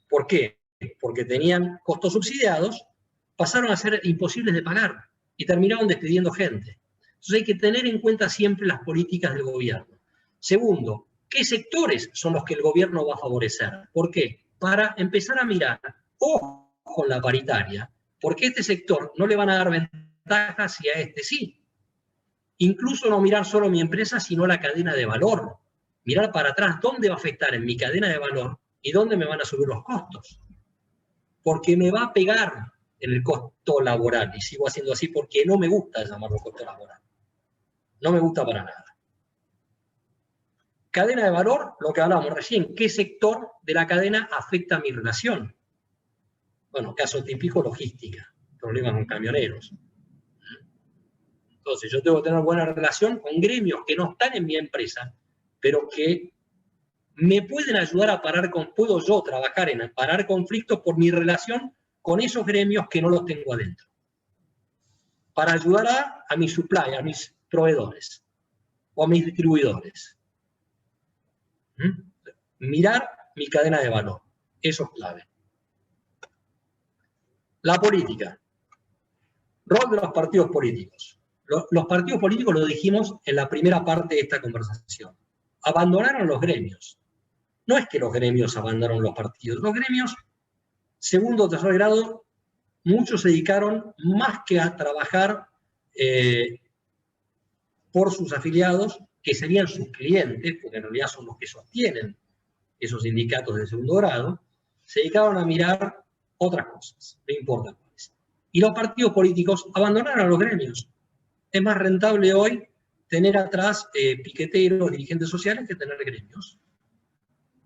¿Por qué? Porque tenían costos subsidiados, pasaron a ser imposibles de pagar y terminaron despidiendo gente. Entonces hay que tener en cuenta siempre las políticas del gobierno. Segundo, ¿qué sectores son los que el gobierno va a favorecer? ¿Por qué? Para empezar a mirar, ojo con la paritaria, porque a este sector no le van a dar ventajas y a este sí. Incluso no mirar solo mi empresa, sino la cadena de valor. Mirar para atrás dónde va a afectar en mi cadena de valor y dónde me van a subir los costos. Porque me va a pegar en el costo laboral, y sigo haciendo así porque no me gusta llamarlo costo laboral. No me gusta para nada. Cadena de valor, lo que hablábamos recién, ¿qué sector de la cadena afecta a mi relación? Bueno, caso típico, logística, problemas con camioneros. Entonces, yo tengo que tener buena relación con gremios que no están en mi empresa, pero que me pueden ayudar a parar puedo yo trabajar en parar conflictos por mi relación con esos gremios que no los tengo adentro. Para ayudar a mis suppliers, a mis proveedores o a mis distribuidores. Mirar mi cadena de valor. Eso es clave. La política. Rol de los partidos políticos. Los partidos políticos, lo dijimos en la primera parte de esta conversación. Abandonaron los gremios. No es que los gremios abandonaron los partidos. Los gremios, segundo o tercer grado, muchos se dedicaron más que a trabajar por sus afiliados, que serían sus clientes, porque en realidad son los que sostienen esos sindicatos de segundo grado, se dedicaron a mirar otras cosas, no importa cuáles. Y los partidos políticos abandonaron a los gremios. Es más rentable hoy tener atrás piqueteros, dirigentes sociales, que tener gremios.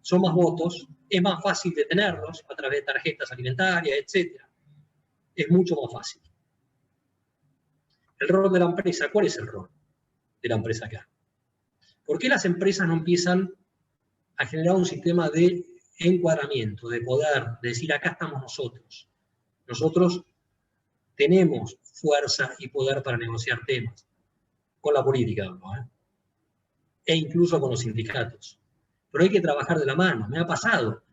Son más votos, es más fácil de tenerlos a través de tarjetas alimentarias, etc. Es mucho más fácil. El rol de la empresa, ¿cuál es el rol de la empresa acá? ¿Por qué las empresas no empiezan a generar un sistema de encuadramiento, de poder, de decir, acá estamos nosotros? Nosotros tenemos fuerza y poder para negociar temas, con la política, ¿no? E incluso con los sindicatos. Pero hay que trabajar de la mano. Me ha pasado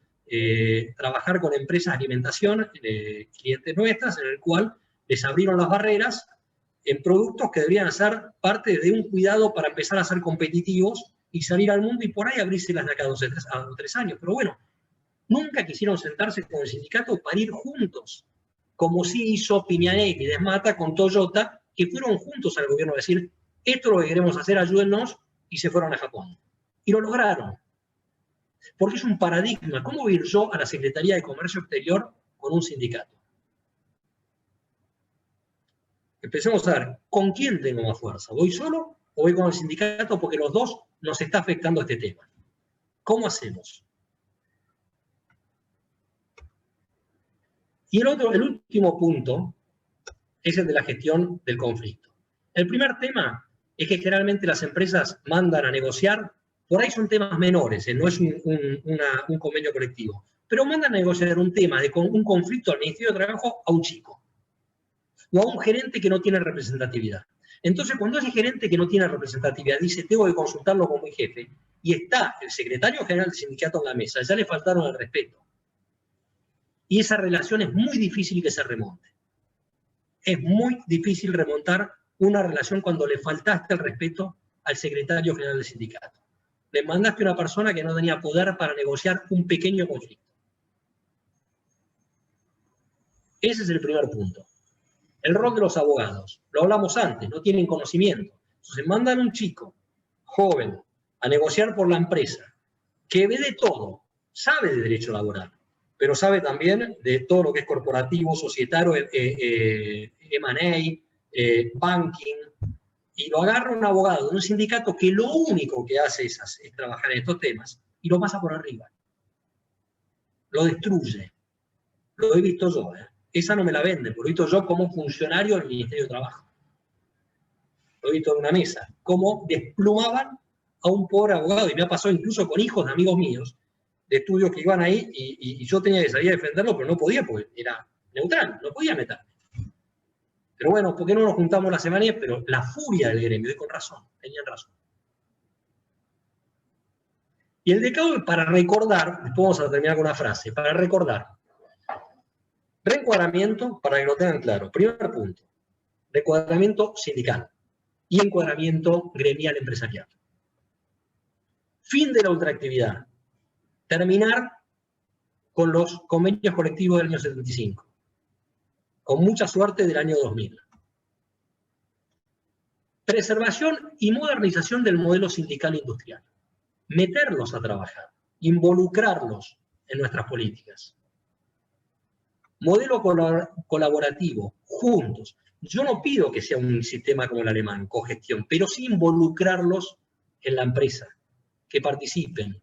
trabajar con empresas de alimentación, clientes nuestras, en el cual les abrieron las barreras en productos que deberían ser parte de un cuidado para empezar a ser competitivos y salir al mundo y por ahí abrírselas de acá a 3 años. Pero bueno, nunca quisieron sentarse con el sindicato para ir juntos, como sí hizo Piñanelli y Desmata con Toyota, que fueron juntos al gobierno a decir, esto es lo que queremos hacer, ayúdennos, y se fueron a Japón. Y lo lograron. Porque es un paradigma. ¿Cómo voy a ir yo a la Secretaría de Comercio Exterior con un sindicato? Empecemos a ver, ¿con quién tengo más fuerza? ¿Voy solo o voy con el sindicato? Porque los dos nos está afectando este tema. ¿Cómo hacemos? Y el último punto es el de la gestión del conflicto. El primer tema es que generalmente las empresas mandan a negociar, por ahí son temas menores, no es un convenio colectivo, pero mandan a negociar un tema de un conflicto al Ministerio de Trabajo a un chico, o a un gerente que no tiene representatividad. Entonces, cuando ese gerente que no tiene representatividad dice, tengo que consultarlo con mi jefe, y está el secretario general del sindicato en la mesa, ya le faltaron el respeto. Y esa relación es muy difícil que se remonte. Es muy difícil remontar una relación cuando le faltaste el respeto al secretario general del sindicato. Le mandaste a una persona que no tenía poder para negociar un pequeño conflicto. Ese es el primer punto. El rol de los abogados. Lo hablamos antes, no tienen conocimiento. Entonces mandan a un chico joven a negociar por la empresa, que ve de todo, sabe de derecho laboral, pero sabe también de todo lo que es corporativo, societario, M&A, banking, y lo agarra un abogado de un sindicato que lo único que hace es trabajar en estos temas, y lo pasa por arriba. Lo destruye. Lo he visto yo, Esa no me la venden, lo he visto yo como funcionario del Ministerio de Trabajo. Lo he visto en una mesa, cómo desplumaban a un pobre abogado, y me ha pasado incluso con hijos de amigos míos, de estudios que iban ahí, y yo tenía que salir a defenderlo, pero no podía, porque era neutral, no podía meterme. Pero bueno, ¿por qué no nos juntamos la semana? Pero la furia del gremio, y con razón, tenían razón. Y el decálogo, para recordar, después vamos a terminar con una frase, para recordar, reencuadramiento, para que lo tengan claro, primer punto, reencuadramiento sindical y encuadramiento gremial empresarial. Fin de la ultraactividad. Terminar con los convenios colectivos del año 75. Con mucha suerte del año 2000. Preservación y modernización del modelo sindical industrial. Meterlos a trabajar, involucrarlos en nuestras políticas. Modelo colaborativo, juntos. Yo no pido que sea un sistema como el alemán, cogestión, pero sí involucrarlos en la empresa, que participen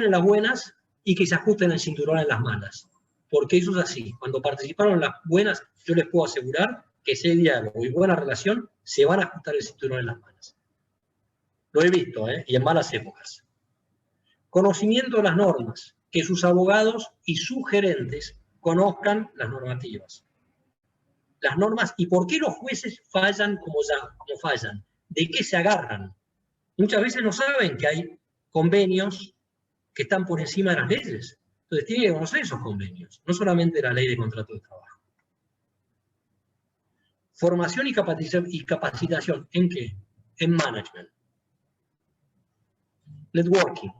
en las buenas y que se ajusten el cinturón en las malas. Porque eso es así. Cuando participaron en las buenas, yo les puedo asegurar que ese diálogo y buena relación se van a ajustar el cinturón en las malas. Lo he visto, y en malas épocas. Conocimiento de las normas, que sus abogados y sus gerentes conozcan las normativas. Las normas y por qué los jueces fallan como fallan, de qué se agarran. Muchas veces no saben que hay convenios que están por encima de las leyes. Entonces tienen que conocer esos convenios, no solamente la ley de contrato de trabajo. Formación y capacitación, ¿en qué? En management. Networking.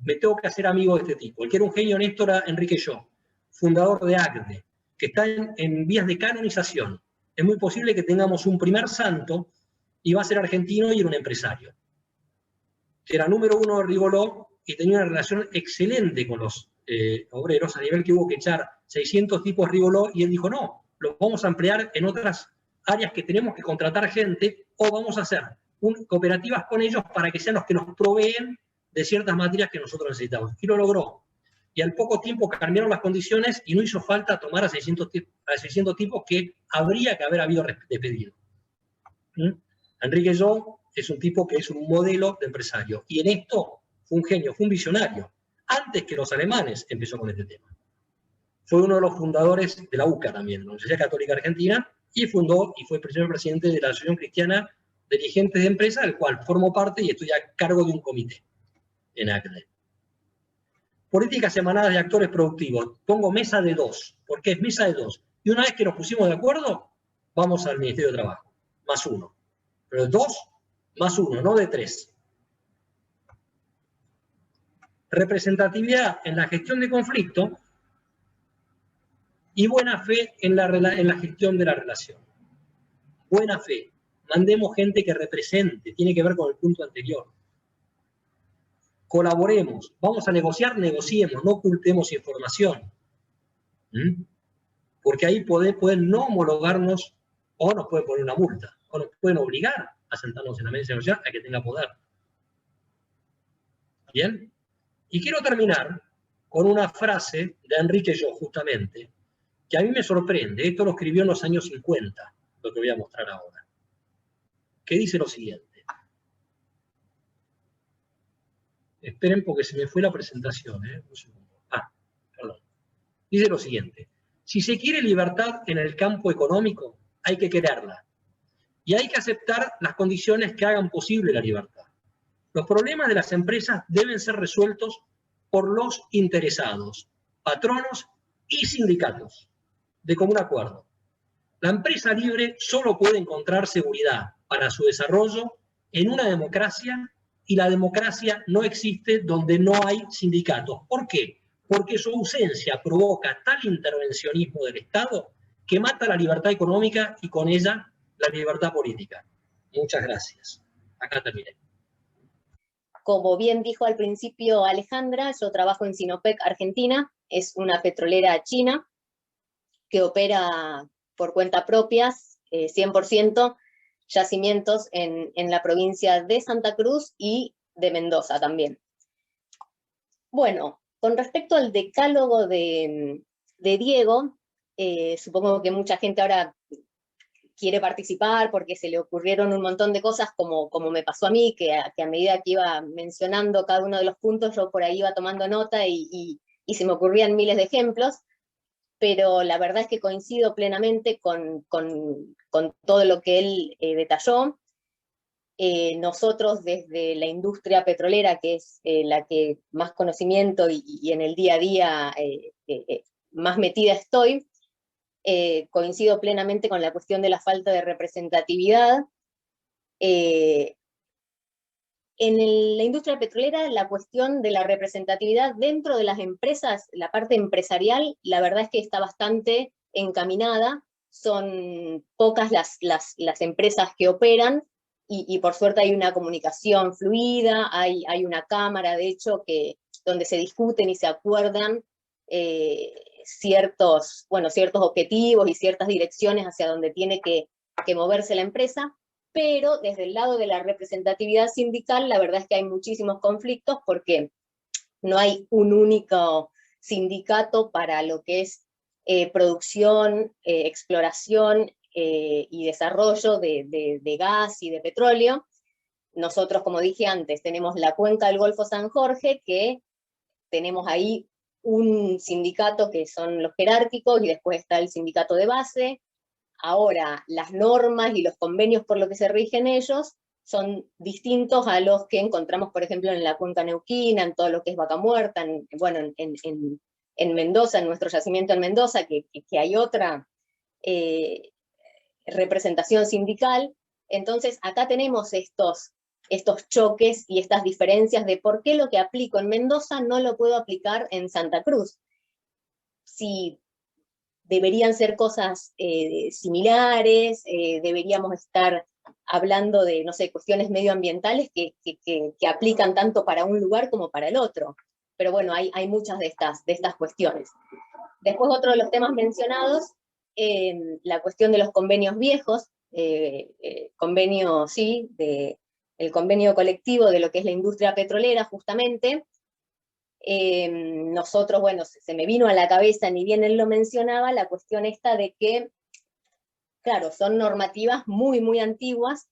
Me tengo que hacer amigo de este tipo. El que era un genio honesto era Enrique Yo, fundador de ACDE, que está en vías de canonización. Es muy posible que tengamos un primer santo, y va a ser argentino y era un empresario. Era número 1 de Rigoló y tenía una relación excelente con los obreros, a nivel que hubo que echar 600 tipos Rigoló, y él dijo, no, los vamos a emplear en otras áreas que tenemos que contratar gente, o vamos a hacer cooperativas con ellos para que sean los que nos proveen de ciertas materias que nosotros necesitamos. Y lo logró. Y al poco tiempo cambiaron las condiciones y no hizo falta tomar a 600 tipos que habría que haber habido despedido. Enrique Yo es un tipo que es un modelo de empresario. Y en esto fue un genio, fue un visionario. Antes que los alemanes empezó con este tema. Fue uno de los fundadores de la UCA también, la Universidad Católica Argentina, y fundó y fue el primer presidente de la Asociación Cristiana de Dirigentes de Empresas, del cual formo parte y estoy a cargo de un comité en ACDE. Políticas emanadas de actores productivos. Pongo mesa de 2, porque es mesa de 2. Y una vez que nos pusimos de acuerdo, vamos al Ministerio de Trabajo, +1. Pero de 2, +1, no de 3. representatividad en la gestión de conflicto y buena fe en la gestión de la relación. Buena fe. Mandemos gente que represente, tiene que ver con el punto anterior. Colaboremos, vamos a negociar, negociemos, no ocultemos información. Porque ahí pueden no homologarnos o nos pueden poner una multa, o nos pueden obligar a sentarnos en la mesa de negociar a que tenga poder. ¿Bien? Y quiero terminar con una frase de Enrique Jo, justamente, que a mí me sorprende. Esto lo escribió en los años 50, lo que voy a mostrar ahora. Que dice lo siguiente. Esperen porque se me fue la presentación. Un segundo. Perdón. Dice lo siguiente. Si se quiere libertad en el campo económico, hay que quererla. Y hay que aceptar las condiciones que hagan posible la libertad. Los problemas de las empresas deben ser resueltos por los interesados, patronos y sindicatos, de común acuerdo. La empresa libre solo puede encontrar seguridad para su desarrollo en una democracia, y la democracia no existe donde no hay sindicatos. ¿Por qué? Porque su ausencia provoca tal intervencionismo del Estado que mata la libertad económica y con ella la libertad política. Muchas gracias. Acá terminé. Como bien dijo al principio Alejandra, yo trabajo en Sinopec Argentina, es una petrolera china que opera por cuenta propia, 100% yacimientos en la provincia de Santa Cruz y de Mendoza también. Bueno, con respecto al decálogo de Diego, supongo que mucha gente ahora quiere participar porque se le ocurrieron un montón de cosas, como me pasó a mí, que a medida que iba mencionando cada uno de los puntos, yo por ahí iba tomando nota y se me ocurrían miles de ejemplos, pero la verdad es que coincido plenamente con todo lo que él detalló. Nosotros desde la industria petrolera, que es la que más conocimiento y en el día a día más metida estoy, coincido plenamente con la cuestión de la falta de representatividad. En la industria petrolera, la cuestión de la representatividad dentro de las empresas, la parte empresarial, la verdad es que está bastante encaminada. Son pocas las empresas que operan y por suerte hay una comunicación fluida, hay una cámara, de hecho, donde se discuten y se acuerdan ciertos objetivos y ciertas direcciones hacia donde tiene que moverse la empresa. Pero desde el lado de la representatividad sindical, la verdad es que hay muchísimos conflictos porque no hay un único sindicato para lo que es producción, exploración y desarrollo de gas y de petróleo. Nosotros, como dije antes, tenemos la cuenca del Golfo San Jorge, que tenemos ahí un sindicato que son los jerárquicos y después está el sindicato de base. Ahora, las normas y los convenios por los que se rigen ellos son distintos a los que encontramos, por ejemplo, en la cuenca neuquina, en todo lo que es Vaca Muerta, en Mendoza, en nuestro yacimiento en Mendoza, que hay otra representación sindical. Entonces, acá tenemos estos choques y estas diferencias de por qué lo que aplico en Mendoza no lo puedo aplicar en Santa Cruz. Si deberían ser cosas similares, deberíamos estar hablando de, no sé, cuestiones medioambientales que aplican tanto para un lugar como para el otro. Pero bueno, hay muchas de estas cuestiones. Después otro de los temas mencionados, la cuestión de los convenios viejos, el convenio colectivo de lo que es la industria petrolera, justamente. Nosotros, bueno, se me vino a la cabeza, ni bien él lo mencionaba, la cuestión esta de que, claro, son normativas muy, muy antiguas,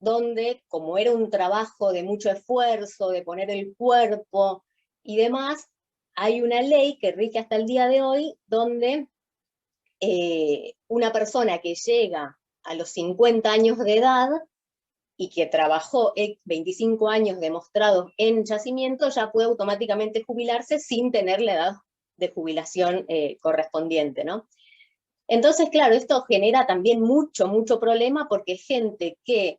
donde, como era un trabajo de mucho esfuerzo, de poner el cuerpo y demás, hay una ley que rige hasta el día de hoy, donde una persona que llega a los 50 años de edad y que trabajó 25 años demostrados en yacimiento, ya puede automáticamente jubilarse sin tener la edad de jubilación correspondiente, ¿no? Entonces, claro, esto genera también mucho problema porque gente que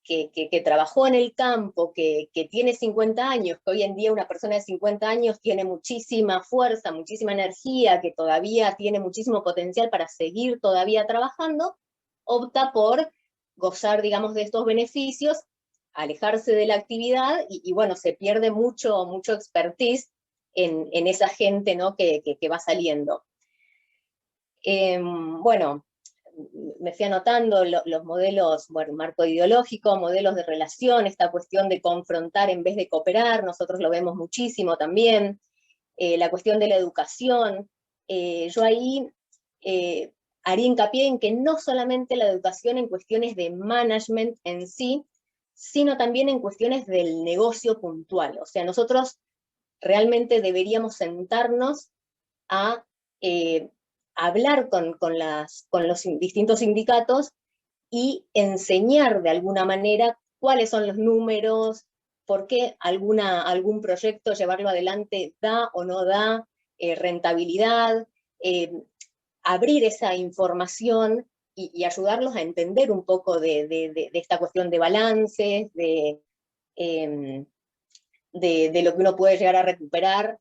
que trabajó en el campo, que tiene 50 años, que hoy en día una persona de 50 años tiene muchísima fuerza, muchísima energía, que todavía tiene muchísimo potencial para seguir todavía trabajando, opta por gozar, digamos, de estos beneficios, alejarse de la actividad y bueno, se pierde mucho expertise en esa gente, ¿no?, que va saliendo. Bueno, me fui anotando los modelos, bueno, marco ideológico, modelos de relación, esta cuestión de confrontar en vez de cooperar, nosotros lo vemos muchísimo también, la cuestión de la educación. Yo ahí haría hincapié en que no solamente la educación en cuestiones de management en sí, sino también en cuestiones del negocio puntual. O sea, nosotros realmente deberíamos sentarnos a hablar con los distintos sindicatos y enseñar de alguna manera cuáles son los números, por qué algún proyecto llevarlo adelante da o no da rentabilidad, abrir esa información y ayudarlos a entender un poco de esta cuestión de balances, de lo que uno puede llegar a recuperar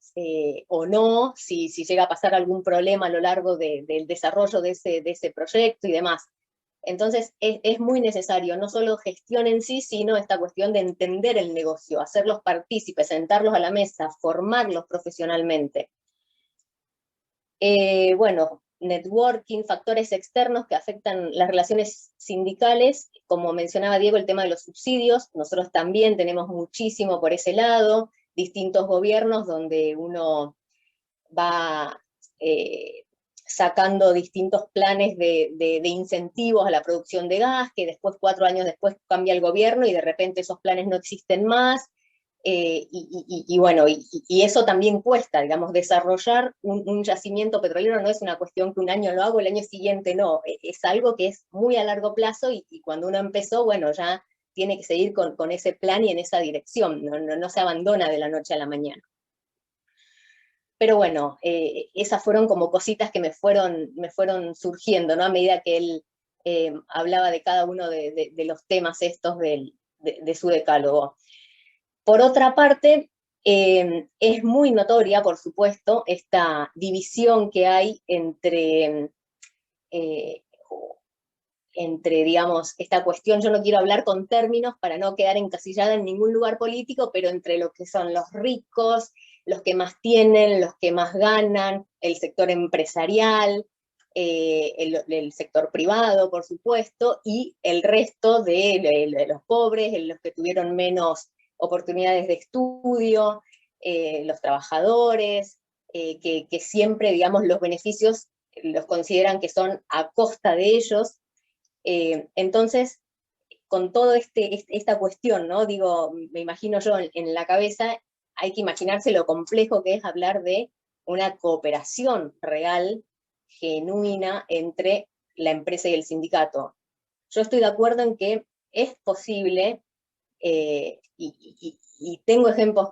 o no, si llega a pasar algún problema a lo largo del desarrollo de ese proyecto y demás. Entonces es muy necesario, no solo gestión en sí, sino esta cuestión de entender el negocio, hacerlos partícipes, sentarlos a la mesa, formarlos profesionalmente. Bueno, networking, factores externos que afectan las relaciones sindicales, como mencionaba Diego, el tema de los subsidios, nosotros también tenemos muchísimo por ese lado, distintos gobiernos donde uno va sacando distintos planes de incentivos a la producción de gas, que después 4 años después cambia el gobierno y de repente esos planes no existen más, bueno, y eso también cuesta, digamos, desarrollar un yacimiento petrolero no es una cuestión que un año lo hago, el año siguiente no, es algo que es muy a largo plazo y cuando uno empezó, bueno, ya tiene que seguir con ese plan y en esa dirección, no se abandona de la noche a la mañana. Pero bueno, esas fueron como cositas que me fueron surgiendo, ¿no? A medida que él hablaba de cada uno de los temas estos de su decálogo. Por otra parte, es muy notoria, por supuesto, esta división que hay entre, digamos, esta cuestión, yo no quiero hablar con términos para no quedar encasillada en ningún lugar político, pero entre lo que son los ricos, los que más tienen, los que más ganan, el sector empresarial, el sector privado, por supuesto, y el resto de los pobres, los que tuvieron menos oportunidades de estudio, los trabajadores, que siempre, digamos, los beneficios los consideran que son a costa de ellos. Entonces, con toda esta cuestión, ¿no? Digo, me imagino yo en la cabeza, hay que imaginarse lo complejo que es hablar de una cooperación real, genuina, entre la empresa y el sindicato. Yo estoy de acuerdo en que es posible, y tengo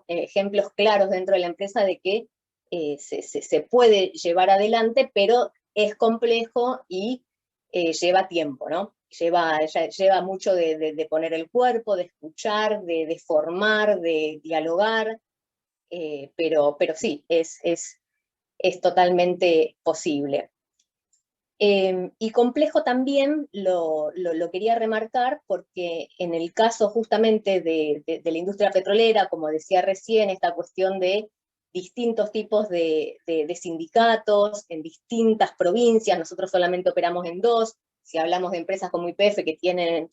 ejemplos claros dentro de la empresa de que se puede llevar adelante, pero es complejo y lleva tiempo, ¿no? Lleva mucho de poner el cuerpo, de escuchar, de formar, de dialogar, pero sí, es totalmente posible. Y complejo también lo quería remarcar porque en el caso justamente de la industria petrolera, como decía recién, esta cuestión de distintos tipos de sindicatos en distintas provincias, nosotros solamente operamos en 2, si hablamos de empresas como YPF que tienen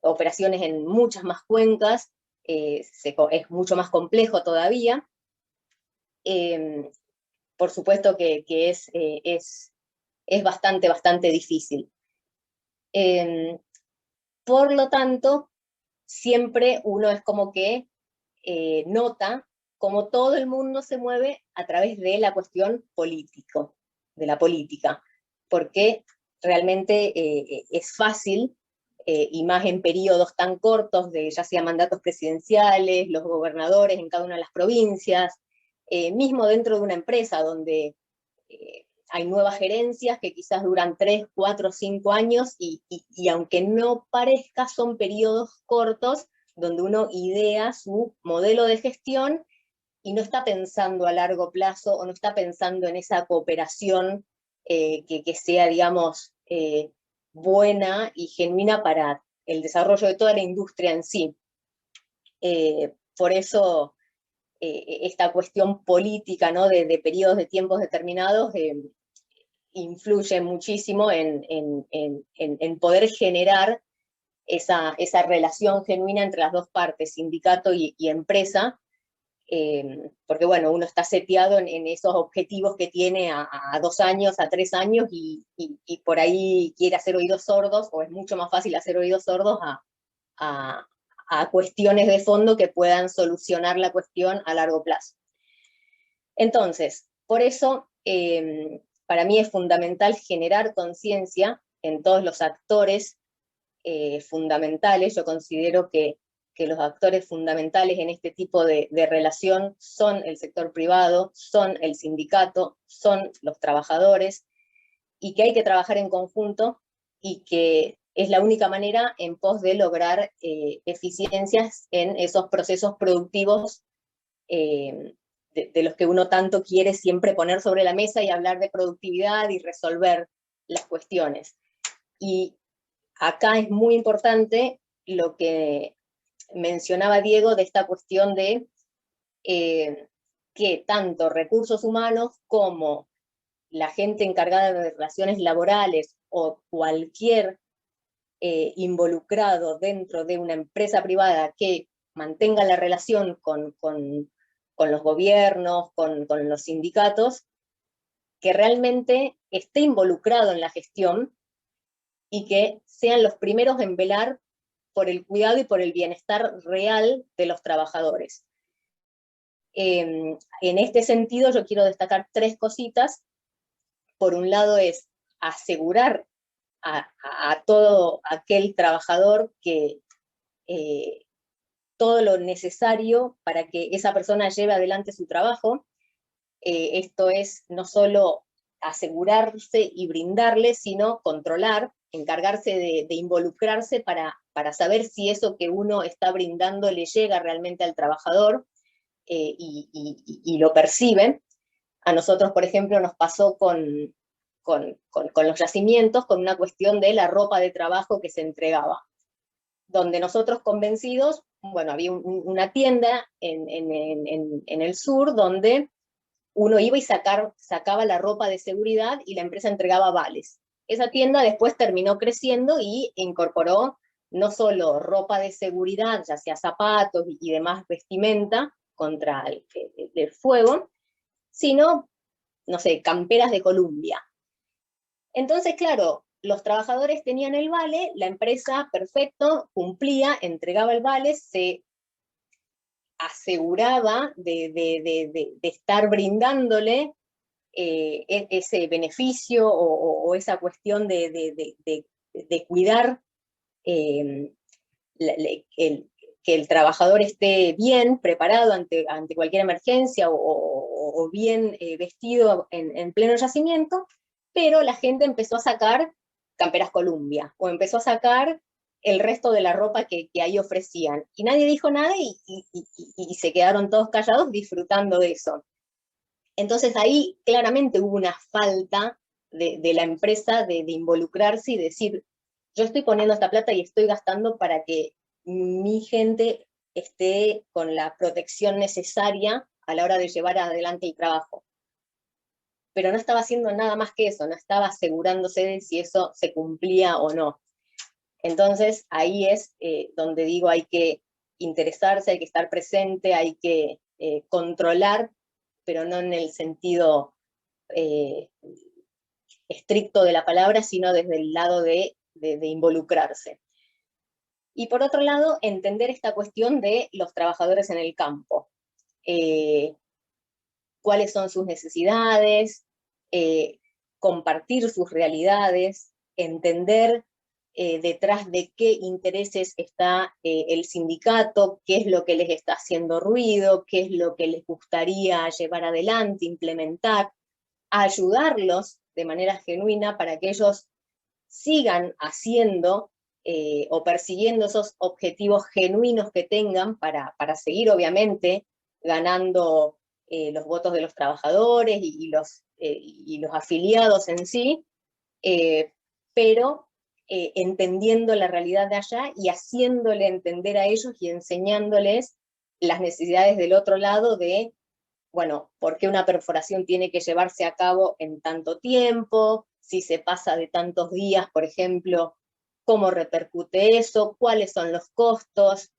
operaciones en muchas más cuencas, es mucho más complejo todavía. Por supuesto que es bastante difícil. Por lo tanto, siempre uno es como que nota cómo todo el mundo se mueve a través de la cuestión de la política, porque realmente es fácil, y más en periodos tan cortos, de ya sea mandatos presidenciales, los gobernadores en cada una de las provincias, mismo dentro de una empresa donde hay nuevas gerencias que quizás duran 3, 4, 5 años, y aunque no parezca, son periodos cortos donde uno idea su modelo de gestión y no está pensando a largo plazo, o no está pensando en esa cooperación que sea, digamos, buena y genuina para el desarrollo de toda la industria en sí. Por eso esta cuestión política, ¿no?, de periodos de tiempos determinados influye muchísimo en poder generar esa relación genuina entre las dos partes, sindicato y empresa, porque bueno, uno está seteado en esos objetivos que tiene a 2 años, a 3 años, y por ahí quiere hacer oídos sordos, o es mucho más fácil hacer oídos sordos a cuestiones de fondo que puedan solucionar la cuestión a largo plazo. Entonces, por eso, para mí es fundamental generar conciencia en todos los actores fundamentales. Yo considero que los actores fundamentales en este tipo de relación son el sector privado, son el sindicato, son los trabajadores, y que hay que trabajar en conjunto, y que es la única manera en pos de lograr eficiencias en esos procesos productivos de los que uno tanto quiere siempre poner sobre la mesa y hablar de productividad y resolver las cuestiones. Y acá es muy importante lo que mencionaba Diego, de esta cuestión de que tanto recursos humanos como la gente encargada de relaciones laborales o cualquier involucrado dentro de una empresa privada que mantenga la relación con los gobiernos, con los sindicatos, que realmente esté involucrado en la gestión y que sean los primeros en velar por el cuidado y por el bienestar real de los trabajadores. En este sentido, yo quiero destacar 3 cositas. Por un lado es asegurar a todo aquel trabajador que todo lo necesario para que esa persona lleve adelante su trabajo. Esto es no solo asegurarse y brindarle, sino controlar, encargarse de involucrarse para saber si eso que uno está brindando le llega realmente al trabajador y lo percibe. A nosotros, por ejemplo, nos pasó con los yacimientos, con una cuestión de la ropa de trabajo que se entregaba, donde nosotros convencidos, bueno, había una tienda en el sur donde uno iba y sacaba la ropa de seguridad y la empresa entregaba vales. Esa tienda después terminó creciendo y incorporó no solo ropa de seguridad, ya sea zapatos y demás vestimenta contra el fuego, sino, no sé, camperas de Columbia. Entonces, claro, los trabajadores tenían el vale, la empresa, perfecto, cumplía, entregaba el vale, se aseguraba de estar brindándole ese beneficio o esa cuestión de cuidar que el trabajador esté bien preparado ante cualquier emergencia o bien vestido en pleno yacimiento, pero la gente empezó a sacar camperas Columbia, o empezó a sacar el resto de la ropa que ahí ofrecían. Y nadie dijo nada y se quedaron todos callados disfrutando de eso. Entonces ahí claramente hubo una falta de la empresa de involucrarse y decir, yo estoy poniendo esta plata y estoy gastando para que mi gente esté con la protección necesaria a la hora de llevar adelante el trabajo. Pero no estaba haciendo nada más que eso, no estaba asegurándose de si eso se cumplía o no. Entonces ahí es donde digo, hay que interesarse, hay que estar presente, hay que controlar, pero no en el sentido estricto de la palabra, sino desde el lado de involucrarse. Y por otro lado, entender esta cuestión de los trabajadores en el campo. Cuáles son sus necesidades, compartir sus realidades, entender detrás de qué intereses está el sindicato, qué es lo que les está haciendo ruido, qué es lo que les gustaría llevar adelante, implementar, ayudarlos de manera genuina para que ellos sigan haciendo o persiguiendo esos objetivos genuinos que tengan para seguir, obviamente, ganando los votos de los trabajadores y los afiliados en sí, pero entendiendo la realidad de allá y haciéndole entender a ellos y enseñándoles las necesidades del otro lado de, bueno, por qué una perforación tiene que llevarse a cabo en tanto tiempo, si se pasa de tantos días, por ejemplo, cómo repercute eso, cuáles son los costos,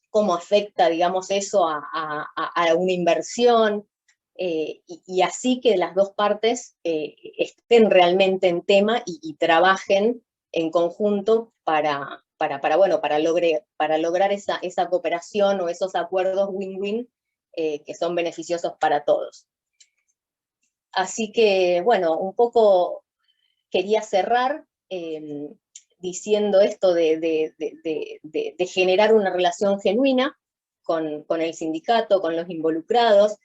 cómo afecta, digamos, eso a una inversión, y así que las dos partes estén realmente en tema y trabajen en conjunto para lograr esa cooperación o esos acuerdos win-win que son beneficiosos para todos. Así que, bueno, un poco quería cerrar diciendo esto de generar una relación genuina con el sindicato, con los involucrados,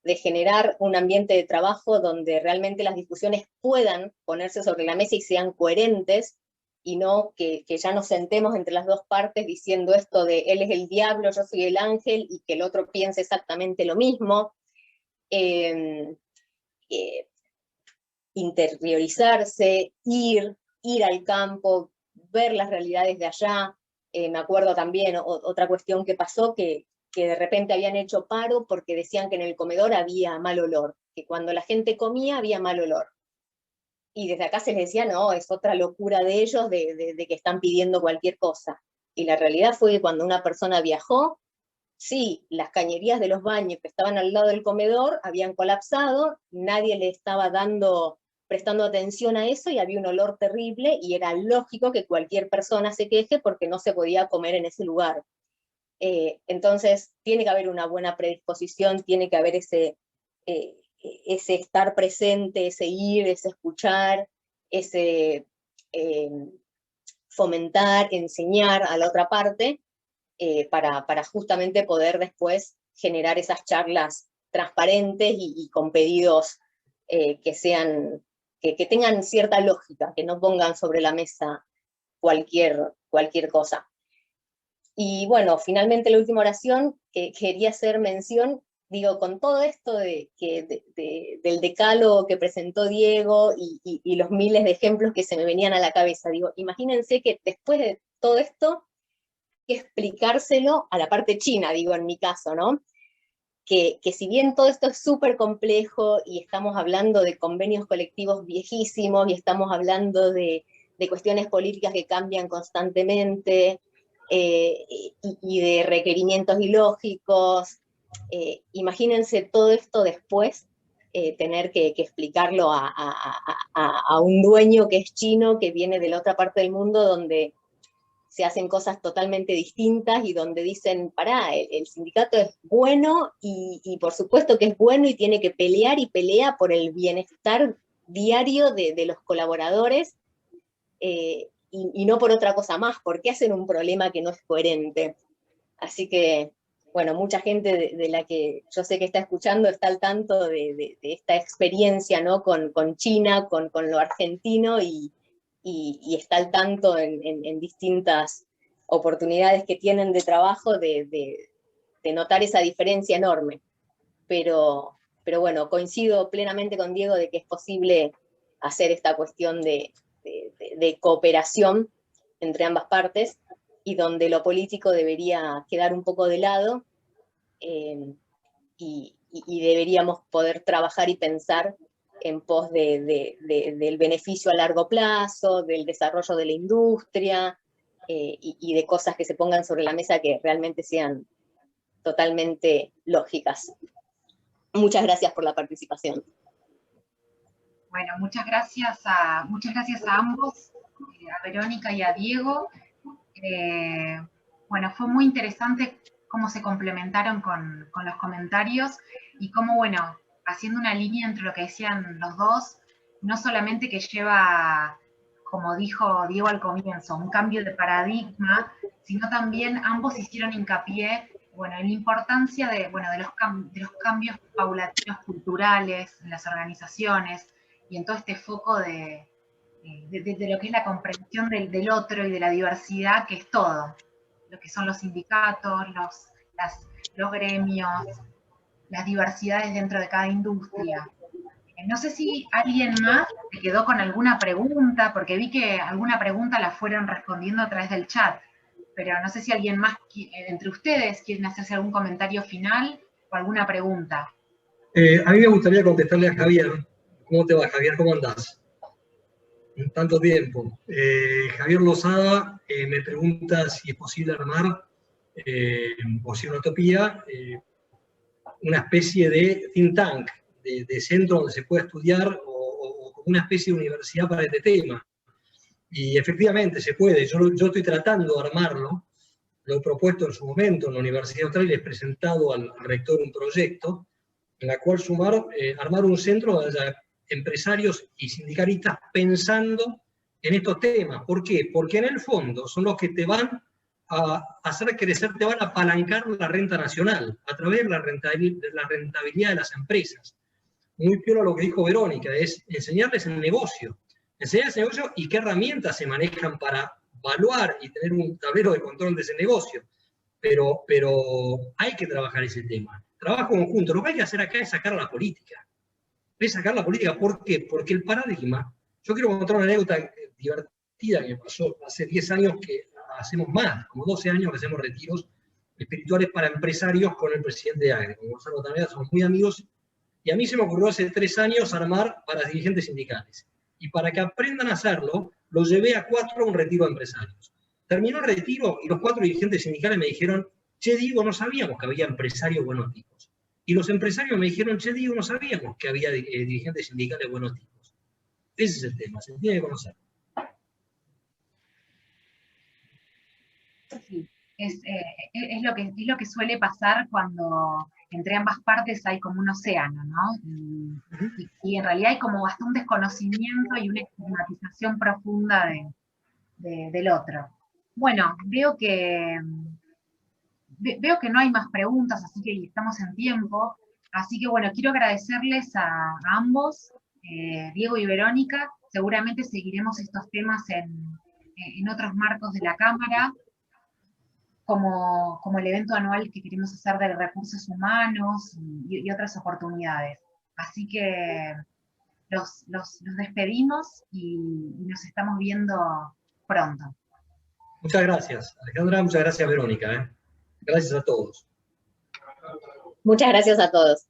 de generar un ambiente de trabajo donde realmente las discusiones puedan ponerse sobre la mesa y sean coherentes, y no que ya nos sentemos entre las dos partes diciendo esto de él es el diablo, yo soy el ángel, y que el otro piense exactamente lo mismo. Interiorizarse, ir al campo, ver las realidades de allá. Me acuerdo también otra cuestión que pasó, que de repente habían hecho paro porque decían que en el comedor había mal olor, que cuando la gente comía había mal olor. Y desde acá se les decía, no, es otra locura de ellos, de que están pidiendo cualquier cosa. Y la realidad fue que cuando una persona viajó, sí, las cañerías de los baños que estaban al lado del comedor habían colapsado, nadie le estaba prestando atención a eso y había un olor terrible y era lógico que cualquier persona se queje porque no se podía comer en ese lugar. Entonces, tiene que haber una buena predisposición, tiene que haber ese estar presente, ese ir, ese escuchar, ese fomentar, enseñar a la otra parte, para justamente poder después generar esas charlas transparentes y con pedidos que tengan cierta lógica, que no pongan sobre la mesa cualquier cosa. Y bueno, finalmente la última oración, que quería hacer mención, digo, con todo esto del decálogo que presentó Diego y los miles de ejemplos que se me venían a la cabeza, digo, imagínense que después de todo esto, que explicárselo a la parte china, digo, en mi caso, ¿no? Que si bien todo esto es súper complejo y estamos hablando de convenios colectivos viejísimos y estamos hablando de cuestiones políticas que cambian constantemente, y de requerimientos ilógicos, imagínense todo esto después, tener que explicarlo a un dueño que es chino, que viene de la otra parte del mundo, donde se hacen cosas totalmente distintas y donde dicen, pará, el sindicato es bueno y por supuesto que es bueno y tiene que pelear y pelea por el bienestar diario de los colaboradores, y no por otra cosa más, porque hacen un problema que no es coherente. Así que, bueno, mucha gente de la que yo sé que está escuchando está al tanto de esta experiencia, ¿no? con China, con lo argentino, y está al tanto en distintas oportunidades que tienen de trabajo de notar esa diferencia enorme. Pero bueno, coincido plenamente con Diego de que es posible hacer esta cuestión de cooperación entre ambas partes, y donde lo político debería quedar un poco de lado, y deberíamos poder trabajar y pensar en pos del beneficio a largo plazo, del desarrollo de la industria, y de cosas que se pongan sobre la mesa que realmente sean totalmente lógicas. Muchas gracias por la participación. Bueno, muchas gracias a ambos, a Verónica y a Diego. Bueno, fue muy interesante cómo se complementaron con los comentarios y cómo, bueno, haciendo una línea entre lo que decían los dos, no solamente que lleva, como dijo Diego al comienzo, un cambio de paradigma, sino también ambos hicieron hincapié bueno, la importancia de los cambios paulatinos culturales en las organizaciones y en todo este foco de lo que es la comprensión del otro y de la diversidad, que es todo, lo que son los sindicatos, los gremios, las diversidades dentro de cada industria. No sé si alguien más se quedó con alguna pregunta, porque vi que alguna pregunta la fueron respondiendo a través del chat, pero no sé si alguien más entre ustedes quieren hacerse algún comentario final o alguna pregunta. A mí me gustaría contestarle a Javier. ¿Cómo te va, Javier? ¿Cómo andás? En tanto tiempo. Javier Lozada me pregunta si es posible armar, o si es una utopía, una especie de think tank, de centro donde se pueda estudiar, o como una especie de universidad para este tema. Y efectivamente se puede. Yo estoy tratando de armarlo. Lo he propuesto en su momento en la Universidad Austral y les he presentado al rector un proyecto en la cual armar un centro donde haya empresarios y sindicalistas pensando en estos temas. ¿Por qué? Porque en el fondo son los que te van a hacer crecer, te van a apalancar la renta nacional a través de la rentabilidad de las empresas. Muy piola lo que dijo Verónica, es enseñarles el negocio. Enseñarles el negocio y qué herramientas se manejan para evaluar y tener un tablero de control de ese negocio. Pero hay que trabajar ese tema. Trabajo conjunto. Lo que hay que hacer acá es sacar la política. Es sacar la política. ¿Por qué? Porque el paradigma... Yo quiero contar una anécdota divertida que me pasó hace 10 años, que hacemos más, como 12 años que hacemos retiros espirituales para empresarios con el presidente de Agri, con Gonzalo Taneda, somos muy amigos, y a mí se me ocurrió hace 3 años armar para dirigentes sindicales. Y para que aprendan a hacerlo, los llevé a 4 a un retiro de empresarios. Terminó el retiro y los 4 dirigentes sindicales me dijeron: che, Diego, no sabíamos que había empresarios buenos tipos. Y los empresarios me dijeron: che, Diego, no sabíamos que había dirigentes sindicales buenos tipos. Ese es el tema, se tiene que conocer. Sí, es lo que suele pasar cuando entre ambas partes hay como un océano, ¿no? Y en realidad hay como hasta un desconocimiento y una estigmatización profunda del otro. Bueno, veo que no hay más preguntas, así que estamos en tiempo. Así que bueno, quiero agradecerles a ambos, Diego y Verónica. Seguramente seguiremos estos temas en otros marcos de la Cámara, como el evento anual que queremos hacer de recursos humanos y otras oportunidades. Así que los despedimos y nos estamos viendo pronto. Muchas gracias, Alejandra, muchas gracias, Verónica. Gracias a todos. Muchas gracias a todos.